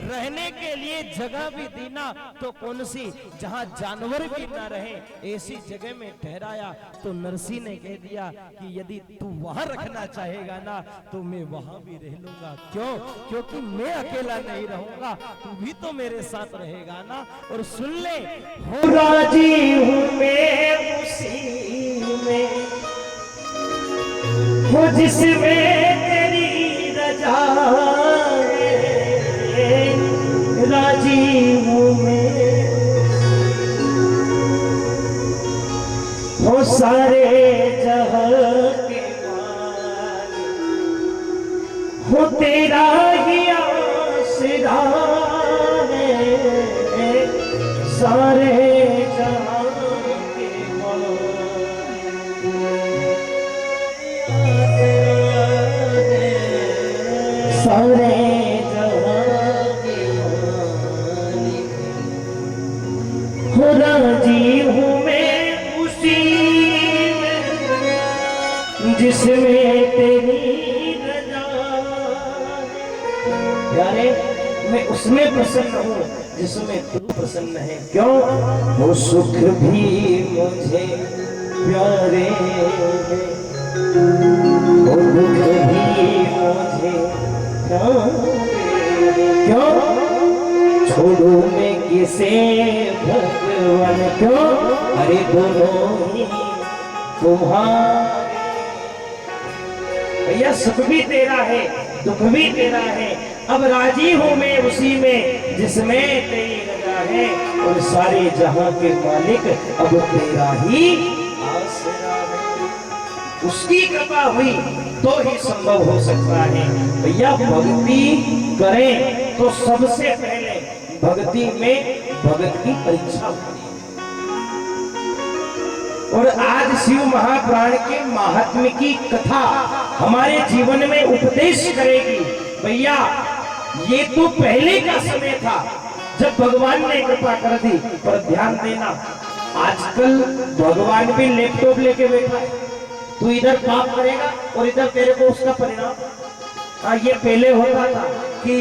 रहने के लिए जगह भी दी ना, तो कौन सी जहां जानवर भी ना रहे ऐसी जगह में ठहराया। तो नरसिंह ने कह दिया कि यदि तू वहां रखना चाहेगा ना तो मैं वहां भी रह लूंगा। क्यों? क्योंकि मैं अकेला नहीं रहूंगा, तू भी तो मेरे साथ रहेगा ना। और सुन ले, हो राजी हूं मैं उसी में हो जिसमें तेरी रजा है, राजी हूं मैं हो सारे जहां के मालिक, हो तेरा ही आसरा है, सारे जहां के सारे जहां के मालिक, हो राजी हूँ मैं उसी में जिसमें तेरी रजा। यारे मैं उसमें प्रसन्न हूँ जिसमें तू प्रसन्न है। क्यों? वो सुख भी मुझे प्यारे हैं, वो दुख भी मुझे प्यारे। क्यों? छोड़ू मैं किसे भगवान, क्यों? हमारे दोनों ही तुम्हारे। भैया सुख भी तेरा है, दुख भी तेरा है, अब राजी हूं मैं उसी में जिसमें तेरी रजा है, और सारे जहां के मालिक अब तेरा ही आसरा है। उसकी कृपा हुई तो ही संभव हो सकता है। भैया भक्ति करें तो सबसे पहले भक्ति में भगत की परीक्षा होती है। और आज शिव महापुराण के महात्म्य की कथा हमारे जीवन में उपदेश करेगी। भैया ये तो पहले का समय था जब भगवान ने कृपा कर दी, पर ध्यान देना आजकल भगवान भी लैपटॉप लेके बैठा है। तू इधर पाप करेगा और इधर तेरे को उसका परिणाम। ये पहले होता था कि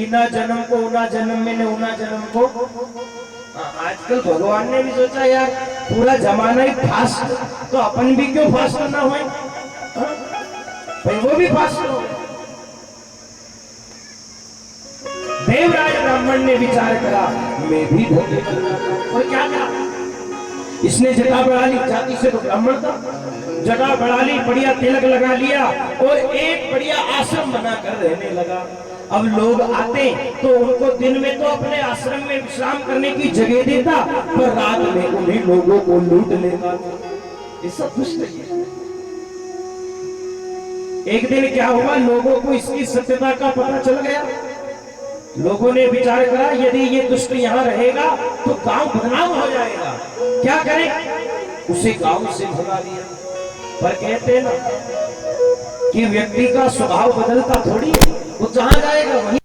इना जन्म को उना जन्म में ने उना जन्म को। आजकल भगवान ने भी सोचा यार पूरा जमाना ही फास्ट, तो अपन भी क्यों फास्ट करना हो भाई, वो भी फास्ट हो। देवराज ब्राह्मण ने विचार करा मैं भी धोखे करना, और क्या करा इसने जटा बढ़ा ली, जाति से तो ब्राह्मण था, जटा बढ़ा ली, बढ़िया तिलक लगा लिया और एक बढ़िया आश्रम बनाकर रहने लगा। अब लोग आते तो उनको दिन में तो अपने आश्रम में विश्राम करने की जगह देता, पर रात में उन्हीं लोगों को लूट लेता। ये सब दुष्ट है। एक दिन क्या हुआ, लोगों को इसकी सत्यता का पता चल गया। लोगों ने विचार करा यदि ये दुष्ट यहाँ रहेगा तो गांव बदनाम हो जाएगा, क्या करें, उसे गांव से भगा दिया। पर कहते हैं ना कि व्यक्ति का स्वभाव बदलता थोड़ी है, वो जहां जाएगा वहीं।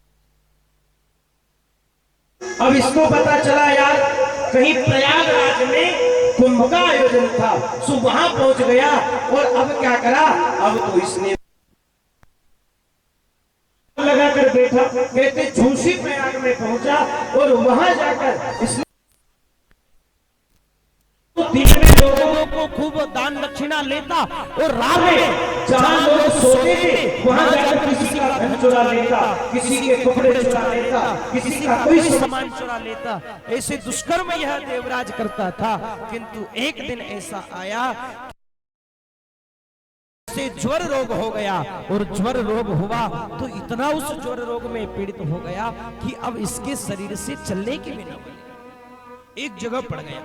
अब इसको पता चला यार कहीं प्रयागराज में कुंभ का आयोजन था, सो वहां पहुंच गया। और अब क्या करा, अब तो इसने लगाकर बैठा। कहते झूसी प्रयाग में पहुंचा और वहां जाकर इसने दिन में लोगों को खूब दान दक्षिणा लेता, और रात में जहां लोग सोते थे वहां जाकर किसी का धन चुरा लेता, किसी के कपड़े चुरा लेता, किसी का कोई सामान चुरा लेता। ऐसे दुष्कर्म यह देवराज करता था। किंतु एक दिन ऐसा आया से ज्वर रोग हो गया, और ज्वर रोग हुआ तो इतना उस ज्वर रोग में पीड़ित हो गया कि अब इसके शरीर से चलने की भी नहीं। एक जगह पड़ गया,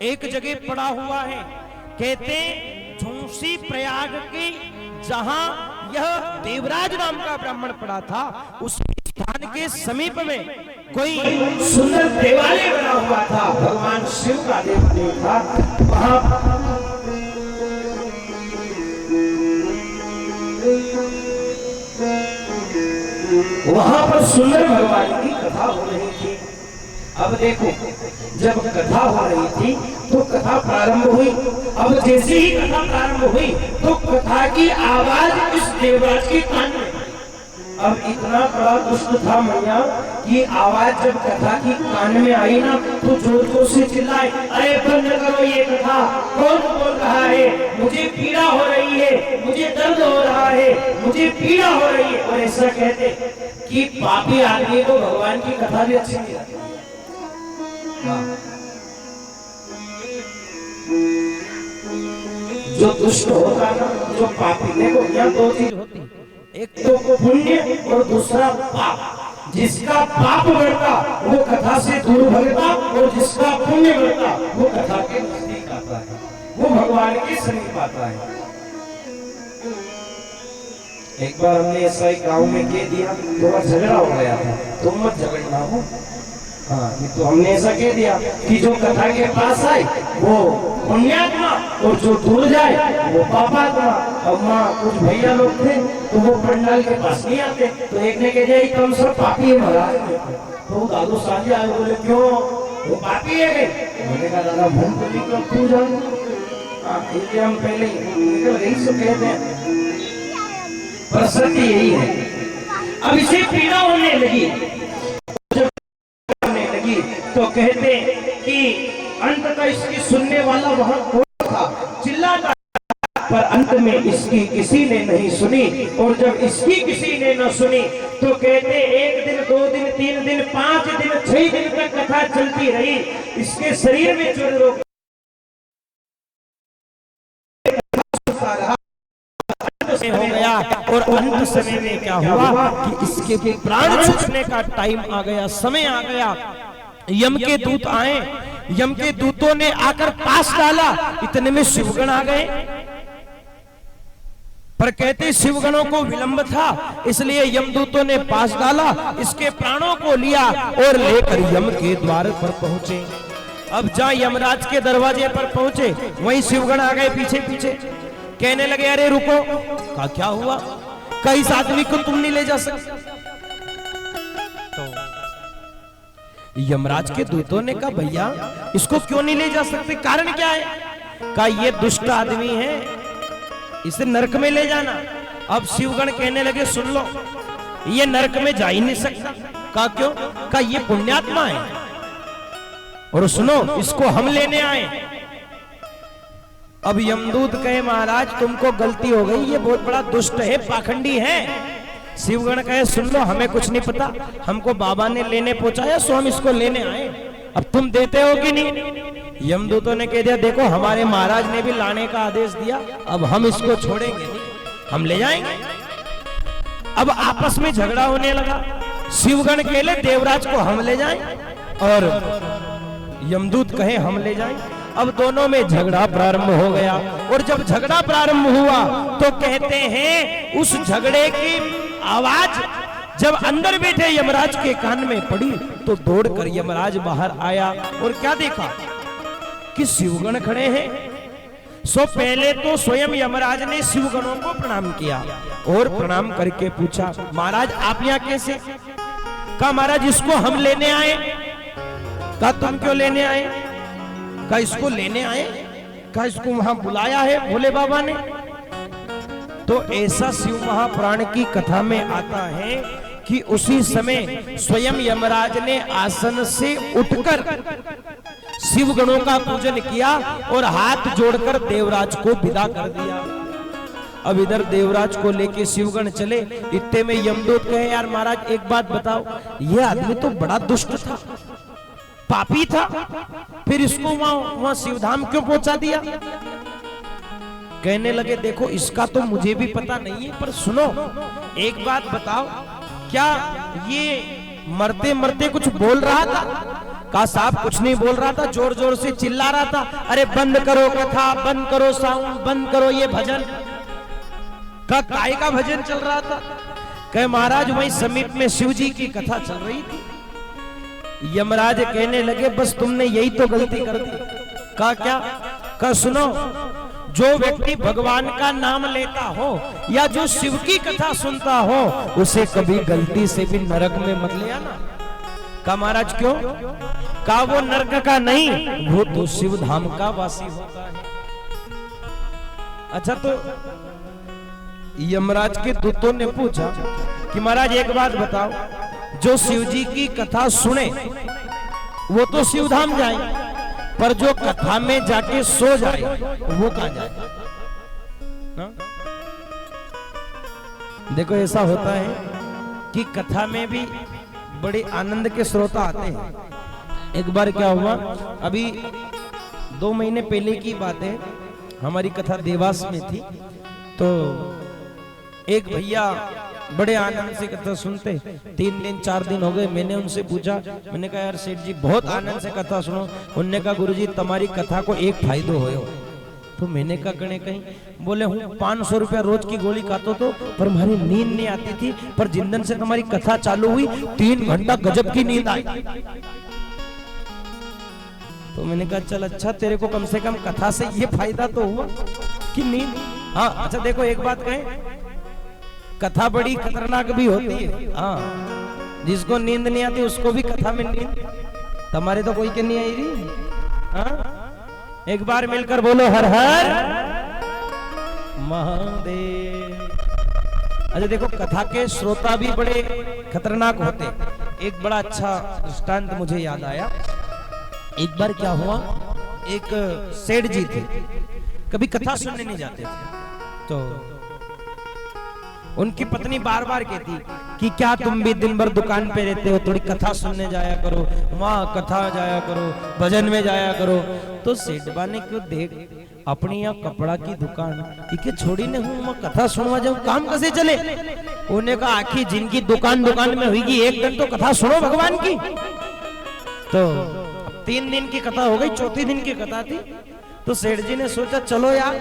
एक जगह पड़ा हुआ है। कहते झूसी प्रयाग के जहां यह देवराज नाम का ब्राह्मण पड़ा था, उस स्थान के समीप में कोई सुंदर देवालय बना हुआ था, भगवान शिव का देवालय था। वहां पर सुंदर भगवान की कथा हो रही थी। अब देखो जब कथा हो रही थी तो कथा प्रारंभ हुई। अब जैसे ही कथा प्रारंभ हुई तो कथा की आवाज इस देवराज के कान में। अब इतना बड़ा दुष्ट था मैया कि आवाज जब कथा की कान में आई ना तो जोर जोर से चिल्लाए, अरे बंद करो ये कथा, कौन बोल रहा है, मुझे पीड़ा हो रही है, मुझे दर्द हो रहा है, मुझे पीड़ा हो रही है। और ऐसा कहते कि पापी आदमी को भगवान की कथा भी अच्छी नहीं लगती। जो दुष्ट होता ना, जो पापी, देखो यहाँ दो चीज होती, एक तो पुण्य और दूसरा पाप। जिसका पाप बढ़ता वो कथा से दूर भगता, और जिसका पुण्य बढ़ता वो कथा के नजदीक आता है, वो भगवान के समीप आता है। एक बार हमने ऐसा ही गांव में कह दिया, थोड़ा झगड़ा हो गया था, तुम मत झगड़ना हो। हाँ, ये तो हमने ऐसा कह दिया कि जो कथा के पास आए वो पुण्यात्मा, और जो दूर जाए वो पापात्मा। अब माँ कुछ भैया लोग थे तो वो पंडाल के पास नहीं आते, तो एक ने कह दिया तुम सब पापी है महाराज। तो दादू साझे आए, बोले क्यों, वो पापी है गए। मैंने कहा दादा भूल तो क्यों जाऊँ, इसलिए हम पहले निकल गई सो कहते हैं। परिस्थिति यही है। अब इसे पीड़ा होने लगी, तो कहते कि अंत का इसकी सुनने वाला वहां कौन था, चिल्लाता पर अंत में इसकी किसी ने नहीं सुनी। और जब इसकी किसी ने न सुनी तो कहते 1 दिन 2 दिन 3 दिन 5 दिन 6 दिन तक कथा चलती रही। इसके शरीर में जो रोग हो गया और अंत समय में क्या हुआ कि इसके प्राण छूटने का टाइम आ गया, समय आ गया। यम के दूत आए, यम के दूतों ने आकर पास डाला, इतने में शिवगण आ गए। पर कहते शिवगणों को विलंब था, इसलिए यमदूतों ने पास डाला, इसके प्राणों को लिया और लेकर यम के द्वार पर पहुंचे। अब जहां यमराज के दरवाजे पर पहुंचे वहीं शिवगण आ गए पीछे पीछे। कहने लगे अरे रुको, कहा क्या हुआ? कई इस आदमी को तुम नहीं ले जा सकते। तो यमराज के दूतों ने कहा भैया इसको क्यों नहीं ले जा सकते, कारण क्या है? कहा ये दुष्ट आदमी है, इसे नरक में ले जाना। अब शिवगण कहने लगे सुन लो, ये नरक में जा ही नहीं सकता। कहा क्यों? कहा ये पुण्यात्मा है, और सुनो इसको हम लेने आए। अब यमदूत कहे महाराज तुमको गलती हो गई, ये बहुत बड़ा दुष्ट है, पाखंडी है। शिवगण कहे सुन लो, हमें कुछ नहीं पता, हमको बाबा ने लेने पहुंचाया सो हम इसको लेने आए, अब तुम देते हो कि नहीं? यमदूतों ने कह दिया देखो हमारे महाराज ने भी लाने का आदेश दिया, अब हम इसको छोड़ेंगे नहीं, हम ले जाएंगे। अब आपस में झगड़ा होने लगा। शिवगण कहले देवराज को हम ले जाएं और यमदूत कहे हम ले जाएं। अब दोनों में झगड़ा प्रारंभ हो गया, और जब झगड़ा प्रारंभ हुआ तो कहते हैं उस झगड़े की आवाज जब अंदर बैठे यमराज के कान में पड़ी तो दौड़कर यमराज बाहर आया और क्या देखा कि शिवगण खड़े हैं। सो पहले तो स्वयं यमराज ने शिवगणों को प्रणाम किया और प्रणाम करके पूछा महाराज आप यहाँ कैसे? कहा महाराज इसको हम लेने आए। कहा तुम क्यों लेने आए? कहा इसको लेने आए। कहा इसको वहां बुलाया है भोले बाबा ने। तो ऐसा शिव महापुराण की कथा में आता है कि उसी समय स्वयं यमराज ने आसन से उठकर शिवगणों का पूजन किया और हाथ जोड़कर देवराज को विदा कर दिया। अब इधर देवराज को लेके शिवगण चले, इतने में यमदूत कहे यार महाराज एक बात बताओ, ये आदमी तो बड़ा दुष्ट था, पापी था, फिर इसको वहां शिवधाम क्यों पहुंचा दिया? कहने लगे देखो इसका तो मुझे भी पता नहीं है, पर सुनो एक बात बताओ, क्या ये मरते मरते कुछ बोल रहा था? कहा साहब कुछ नहीं बोल रहा था, जोर जोर से चिल्ला रहा था, अरे बंद करो कथा, बंद करो साउंड, बंद करो ये भजन। का काय का भजन चल रहा था? कहे महाराज वहीं समीप में शिव जी की कथा चल रही थी। यमराज कहने लगे बस तुमने यही तो गलती कर दी। कहा क्या? कहा सुनो, जो व्यक्ति भगवान का नाम लेता हो या जो शिव की कथा सुनता हो उसे कभी गलती से भी नरक में मत ले आना। कहा महाराज क्यों? कहा वो नरक का नहीं, वो तो शिव धाम का वासी होता है। अच्छा तो यमराज के दूतों ने पूछा कि महाराज एक बात बताओ, जो शिव जी की कथा सुने वो तो शिव धाम जाए, पर जो कथा में जाके सो जाए वो कहां जाए? देखो ऐसा होता है कि कथा में भी बड़े आनंद के श्रोता आते हैं। एक बार क्या हुआ, अभी 2 महीने पहले की बात है, हमारी कथा देवास में थी। तो एक भैया बड़े आनंद से कथा सुनते, 3 दिन 4 दिन हो गए। मैंने उनसे पूछा, मैंने कहा यार सेठ जी बहुत आनंद से कथा सुनो। उन्होंने कहा गुरुजी तुम्हारी कथा को एक फायदो होयो। तो मैंने कहा कहीं कहीं? बोले हूँ 500 रुपया रोज की गोली खातो तो, पर हमारी नींद नहीं आती थी, पर जिन दिन से तुम्हारी कथा चालू हुई 3 घंटा गजब की नींद आई। तो मैंने कहा चल अच्छा, तेरे को कम से कम कथा से ये फायदा तो हुआ कि नींद। हाँ अच्छा देखो एक बात कहें, कथा बड़ी खतरनाक भी होती है। हाँ जिसको नींद नहीं आती उसको भी कथा में नींद। तुम्हारे तो कोई के नहीं आई रही। हाँ एक बार मिलकर बोलो हर हर महादेव। अच्छा देखो कथा के श्रोता भी बड़े खतरनाक होते। एक बड़ा अच्छा दृष्टांत मुझे याद आया। एक बार क्या हुआ, एक सेठ जी थे, कभी कथा सुनने नहीं जाते थे। तो उनकी पत्नी बार बार कहती कि क्या तुम भी दिन भर दुकान पे रहते हो, थोड़ी कथा सुनने जाया करो, वहां कथा जाया करो, भजन में जाया करो। तो सेठबा ने क्यों देख अपनी यहाँ कपड़ा की दुकान कि छोड़ी ने हूँ मैं कथा सुनवा जाऊं, काम कैसे चले। उन्हें कहा आखिर जिनकी दुकान में हुई एक दिन तो कथा सुनो भगवान की। तो 3 दिन की कथा हो गई, चौथे दिन की कथा थी। तो सेठ जी ने सोचा चलो यार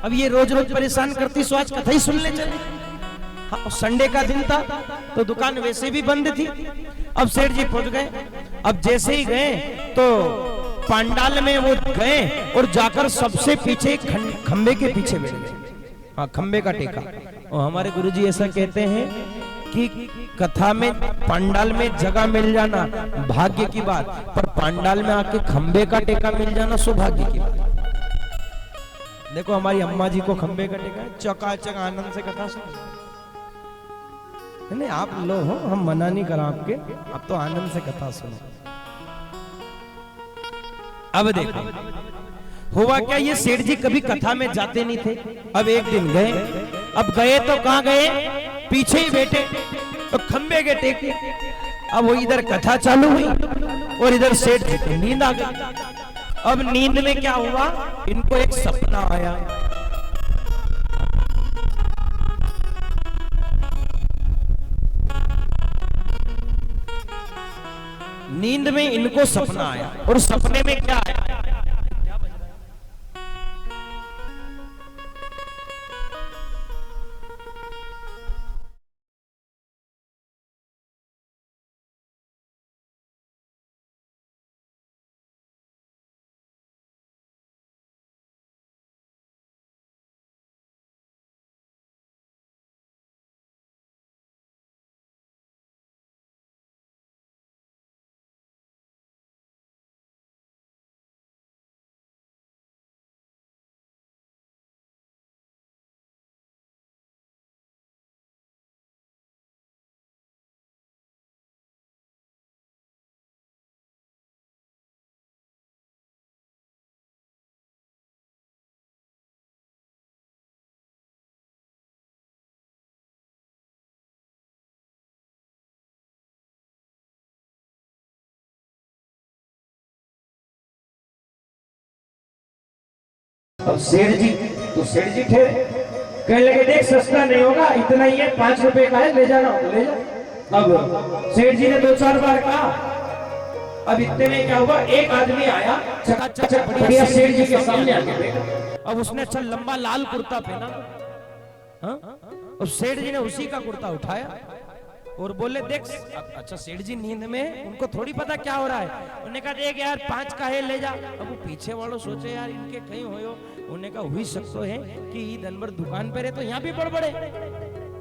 अब ये रोज रोज परेशान करती, सो आज कथा ही सुन ले चले। हाँ, संडे का दिन था तो दुकान वैसे भी बंद थी। अब सेठ जी पहुंच गए। अब जैसे ही गए तो पंडाल में वो गए और जाकर सबसे पीछे खंबे के पीछे बैठ गए। हाँ, खंबे का टेका। और हमारे गुरुजी ऐसा कहते हैं कि कथा में पंडाल में जगह मिल जाना भाग्य की बात, पर पंडाल में आके खंबे का टेका मिल जाना सौभाग्य की बात। देखो हमारी अम्मा जी को खंबे का टेका, चकाचक आनंद से कथा सुन। नहीं आप लो हो, हम मना नहीं करा आपके, अब तो आनंद से कथा सुनो। अब देखो हुआ क्या, ये सेठ जी कभी कथा में जाते नहीं थे। अब एक दिन गए। अब गए तो कहां गए, पीछे ही बैठे तो खंबे के टेके। अब वो इधर कथा चालू हुई और इधर सेठ जी को नींद आ गई। अब नींद में क्या हुआ, इनको एक सपना आया। नींद में इनको सपना आया और सपने में क्या आया, अब सेठ जी ठहरे, कहने लगे देख सस्ता नहीं होगा, इतना ही है, 5 रुपए का है, ले जाना ले जा। अब सेठ जी ने 2-4 बार कहा। अब इतने में क्या हुआ, एक आदमी आया चकाचक बढ़िया सेठ जी के सामने आके बैठा। अब उसने अच्छा लंबा लाल कुर्ता पहना। हाँ? और सेठ जी ने उसी का कुर्ता उठाया और बोले देख। अच्छा सेठ जी नींद में, उनको थोड़ी पता क्या हो रहा है। उन्होंने कहा देख यार 5 का है, ले जा। अब वो पीछे वालों सोचे यार इनके कहीं हो। उन्होंने कहा हुई सकते है कि दिन भर दुकान पे रहे तो यहाँ भी बड़बड़े।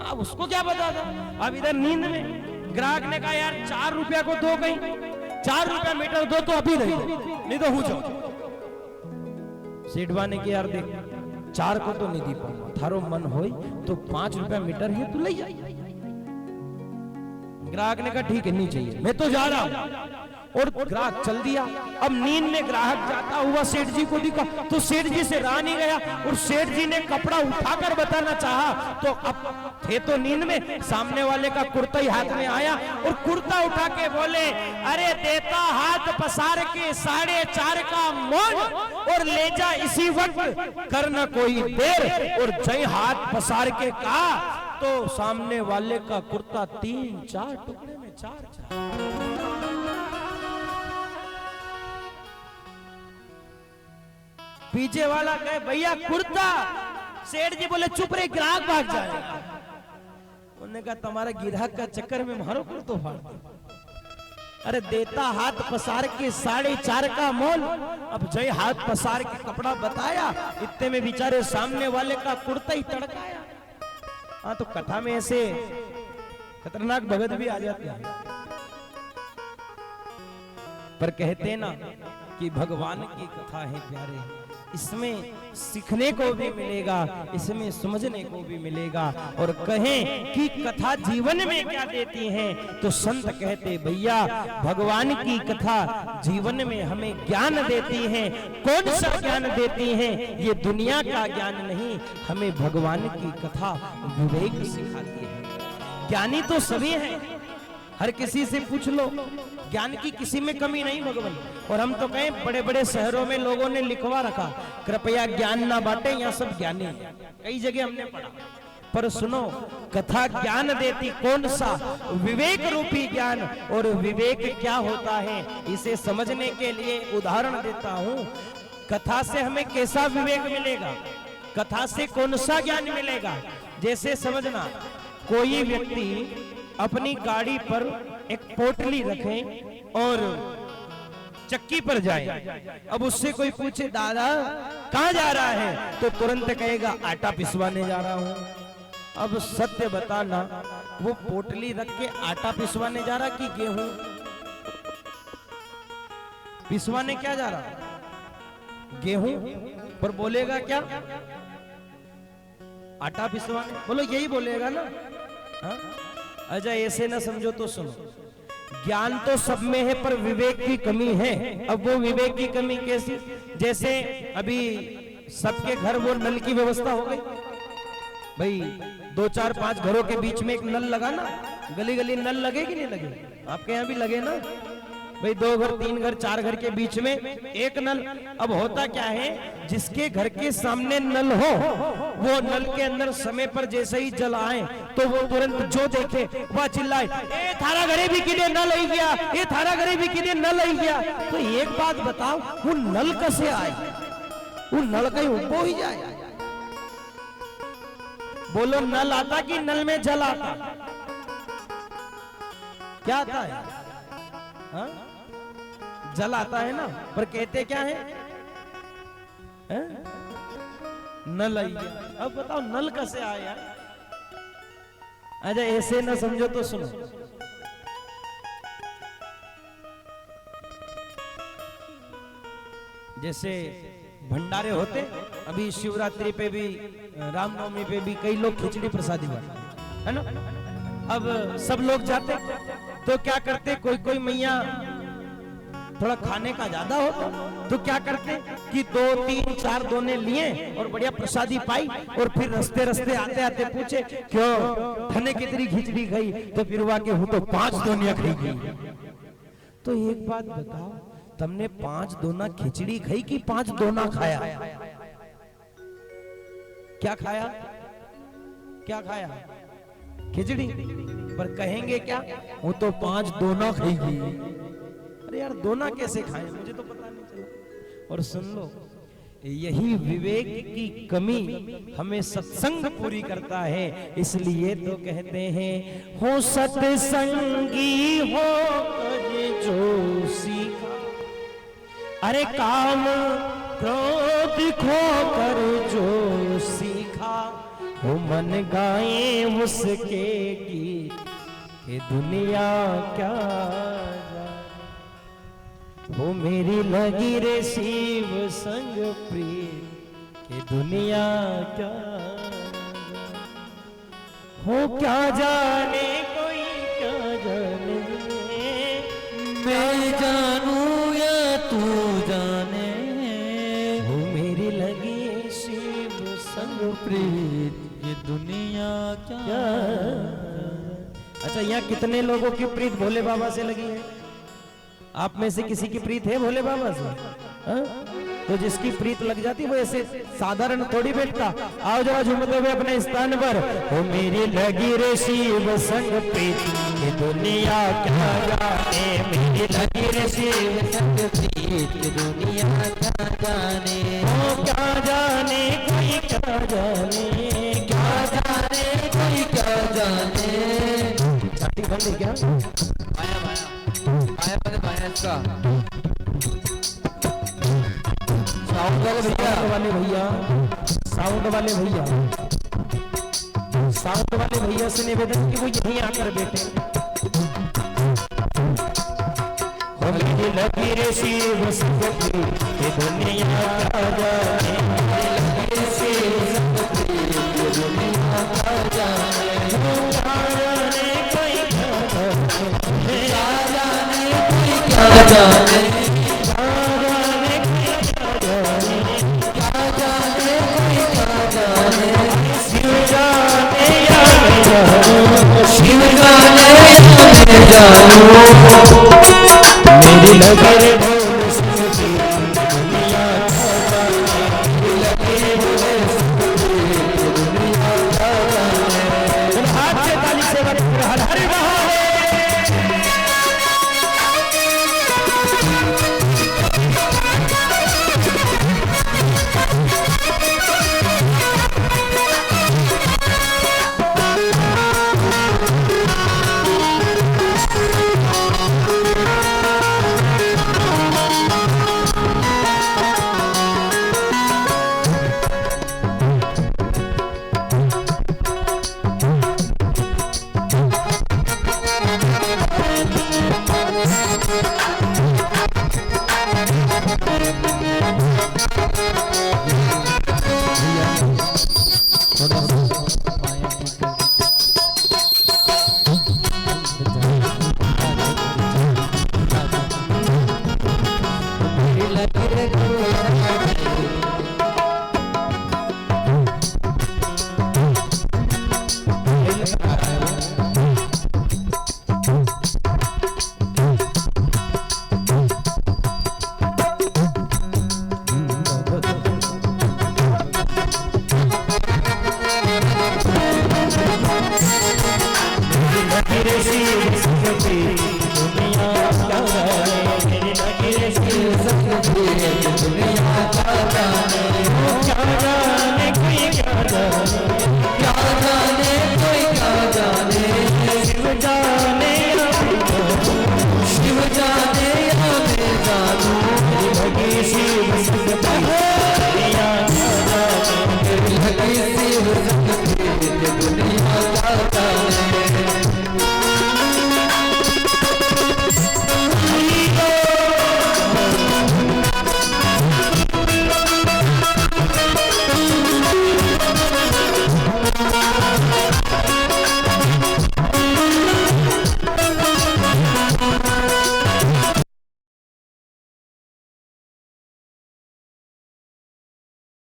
अब उसको क्या पता था। अब इधर नींद में ग्राहक ने कहा यार 4 रुपया को दो, कहीं 4 रुपया मीटर दो तो अभी नहीं तो हो जाओ। सेठवा ने कहा यार देख 4 को तो नहीं दी पाऊंगा, थारो मन हो तो 5 रुपया मीटर है तू ले जा। ग्राहक ने कहा ठीक है नहीं चाहिए, मैं तो जा रहा हूं। और ग्राहक चल दिया। अब नींद में ग्राहक जाता हुआ सेठ जी को दिखा तो सेठ जी से रहा नहीं गया और सेठ जी ने कपड़ा उठाकर बताना चाहा तो अब थे तो नींद में, सामने वाले का कुर्ता ही हाथ में आया और कुर्ता उठा के बोले अरे देता हाथ पसार के 4.5 का मोल और ले जा इसी वक्त, करना कोई देर। और जय हाथ पसार के कहा तो सामने वाले का कुर्ता 3-4 टुकड़े में 4। पीछे वाला कहे भैया कुर्ता। सेठ जी बोले चुप रहे, ग्राहक भाग जाएगा। उन्होंने कहा तुम्हारा ग्राहक का चक्कर में मारो कुर्तो फाड़ दो। अरे देता हाथ पसार के 4.5 का मोल। अब जय हाथ पसार के कपड़ा बताया, इतने में बेचारे सामने वाले का कुर्ता ही तड़काया। हाँ तो कथा में ऐसे खतरनाक भगत भी आ जाते हैं, पर कहते ना कि भगवान की कथा है प्यारे, इसमें सीखने को भी मिलेगा, इसमें समझने को भी मिलेगा। और कहें कि कथा जीवन में क्या देती है, तो संत कहते भैया भगवान की कथा जीवन में हमें ज्ञान देती है। कौन सा ज्ञान देती है? ये दुनिया का ज्ञान नहीं, हमें भगवान की कथा विवेक सिखाती है। ज्ञानी तो सभी हैं, हर किसी से पूछ लो, ज्ञान की किसी में कमी नहीं भगवान। और हम तो कहें बड़े बड़े शहरों में लोगों ने लिखवा रखा, कृपया ज्ञान ना बांटे, यहाँ सब ज्ञानी हैं। कई जगह हमने पढ़ा। पर सुनो, कथा ज्ञान देती, कौन सा? विवेक रूपी ज्ञान। और विवेक क्या होता है, इसे समझने के लिए उदाहरण देता हूं। कथा से हमें कैसा विवेक मिलेगा, कथा से कौन सा ज्ञान मिलेगा? जैसे समझना, कोई व्यक्ति अपनी गाड़ी पर एक पोटली रखे और चक्की पर जाए। अब उससे कोई पूछे दादा कहां जा रहा है, तो तुरंत कहेगा आटा पिसवाने जा रहा हूं। अब सत्य बताना, वो पोटली रख के आटा पिसवाने जा रहा कि गेहूं पिसवाने क्या जा रहा? गेहूं। पर बोलेगा क्या? आटा पिसवाने। बोलो यही बोलेगा ना। हाँ? अच्छा ऐसे ना समझो तो सुनो, ज्ञान तो सब में है पर विवेक की कमी है। अब वो विवेक की कमी कैसी? जैसे अभी सबके घर वो नल की व्यवस्था हो गई भाई, 2 4 5 घरों के बीच में एक नल लगा ना, गली गली नल लगे कि नहीं लगे? आपके यहाँ भी लगे ना भाई, 2 घर 3 घर 4 घर के बीच में एक नल। अब होता क्या है, जिसके घर के सामने नल हो, वो नल के अंदर समय पर जैसे ही जल आए तो वो तुरंत जो देखे वह चिल्लाए, ए थारा घरे भी किदे नल आई गया, ए थारा घरे भी किदे नल आई गया। तो एक बात बताओ, वो नल कैसे आए? वो नल कहीं उबो ही जाए? बोलो नल आता कि नल में जल आता? क्या आता है? हाँ? जल आता है ना, पर कहते क्या है? नल आई गया। अब बताओ नल कैसे आया? अच्छा ऐसे ना समझो तो सुनो, जैसे भंडारे होते, अभी शिवरात्रि पे भी, रामनवमी पे भी कई लोग खिचड़ी प्रसादी बांटते है ना। अब सब लोग जाते तो क्या करते, कोई कोई मैया थोड़ा खाने का ज्यादा होता तो क्या करते कि 2 3 4 दोने लिए और बढ़िया प्रसादी पाई, और फिर रास्ते रास्ते आते आते पूछे क्यों धने कितनी खिचड़ी खाई, तो फिर वहां के हूं तो 5 दोनियां खाई गई। तो एक बात बताओ, तुमने 5 दोना खिचड़ी खाई कि 5 दोना खाया? क्या खाया? क्या खाया? खिचड़ी। पर कहेंगे क्या, वो तो 5 दोना खाएगी। अरे यार दोना कैसे खाएं, मुझे तो पता नहीं चला। और सुन लो, यही विवेक की कमी हमें सत्संग पूरी करता है। इसलिए तो कहते हैं, हो सत्संगी हो जो सीखा, अरे काम क्रोध खो कर जो सीखा, वो मन गाए उसके गीत, ये दुनिया क्या जाने। वो मेरी लगी रे शिव संग प्रीत, ये दुनिया क्या जाने। हो क्या जाने कोई क्या जाने, मैं जानू या तू जाने, वो मेरी लगी है शिव संग प्रीत, ये दुनिया क्या। अच्छा यहाँ कितने लोगों की प्रीत भोले बाबा से लगी है? आप में से किसी की प्रीत है भोले बाबा से? हा? तो जिसकी प्रीत लग जाती वो ऐसे साधारण थोड़ी बैठता। आओ जरा झूमते हुए अपने स्थान पर, ओ मेरी लगी रे शिव संग प्रीत, ये दुनिया क्या जाने, मेरी लगी रे शिव संग प्रीत, ये दुनिया क्या जाने। ओ क्या जाने कोई क्या जाने, क्या जाने कोई क्या जाने। छाती बंद है क्या? आया इसका साउंड वाले भैया, साउंड वाले भैया, साउंड वाले भैया से निवेदन कि वो यहीं आकर बैठे। मेरी लगी रे शिव शक्ति ये दुनिया क्या जाने, मेरी लगी रे शिव शक्ति ये दुनिया क्या जाने, क्या जाने कोई क्या जाने, क्या जाने कोई क्या जाने, क्या जाने कोई क्या जाने, क्या जाने कोई क्या जाने, शिव जाने या मैं जानूं, शिव जाने या मैं जानूं, मेरी लगी रे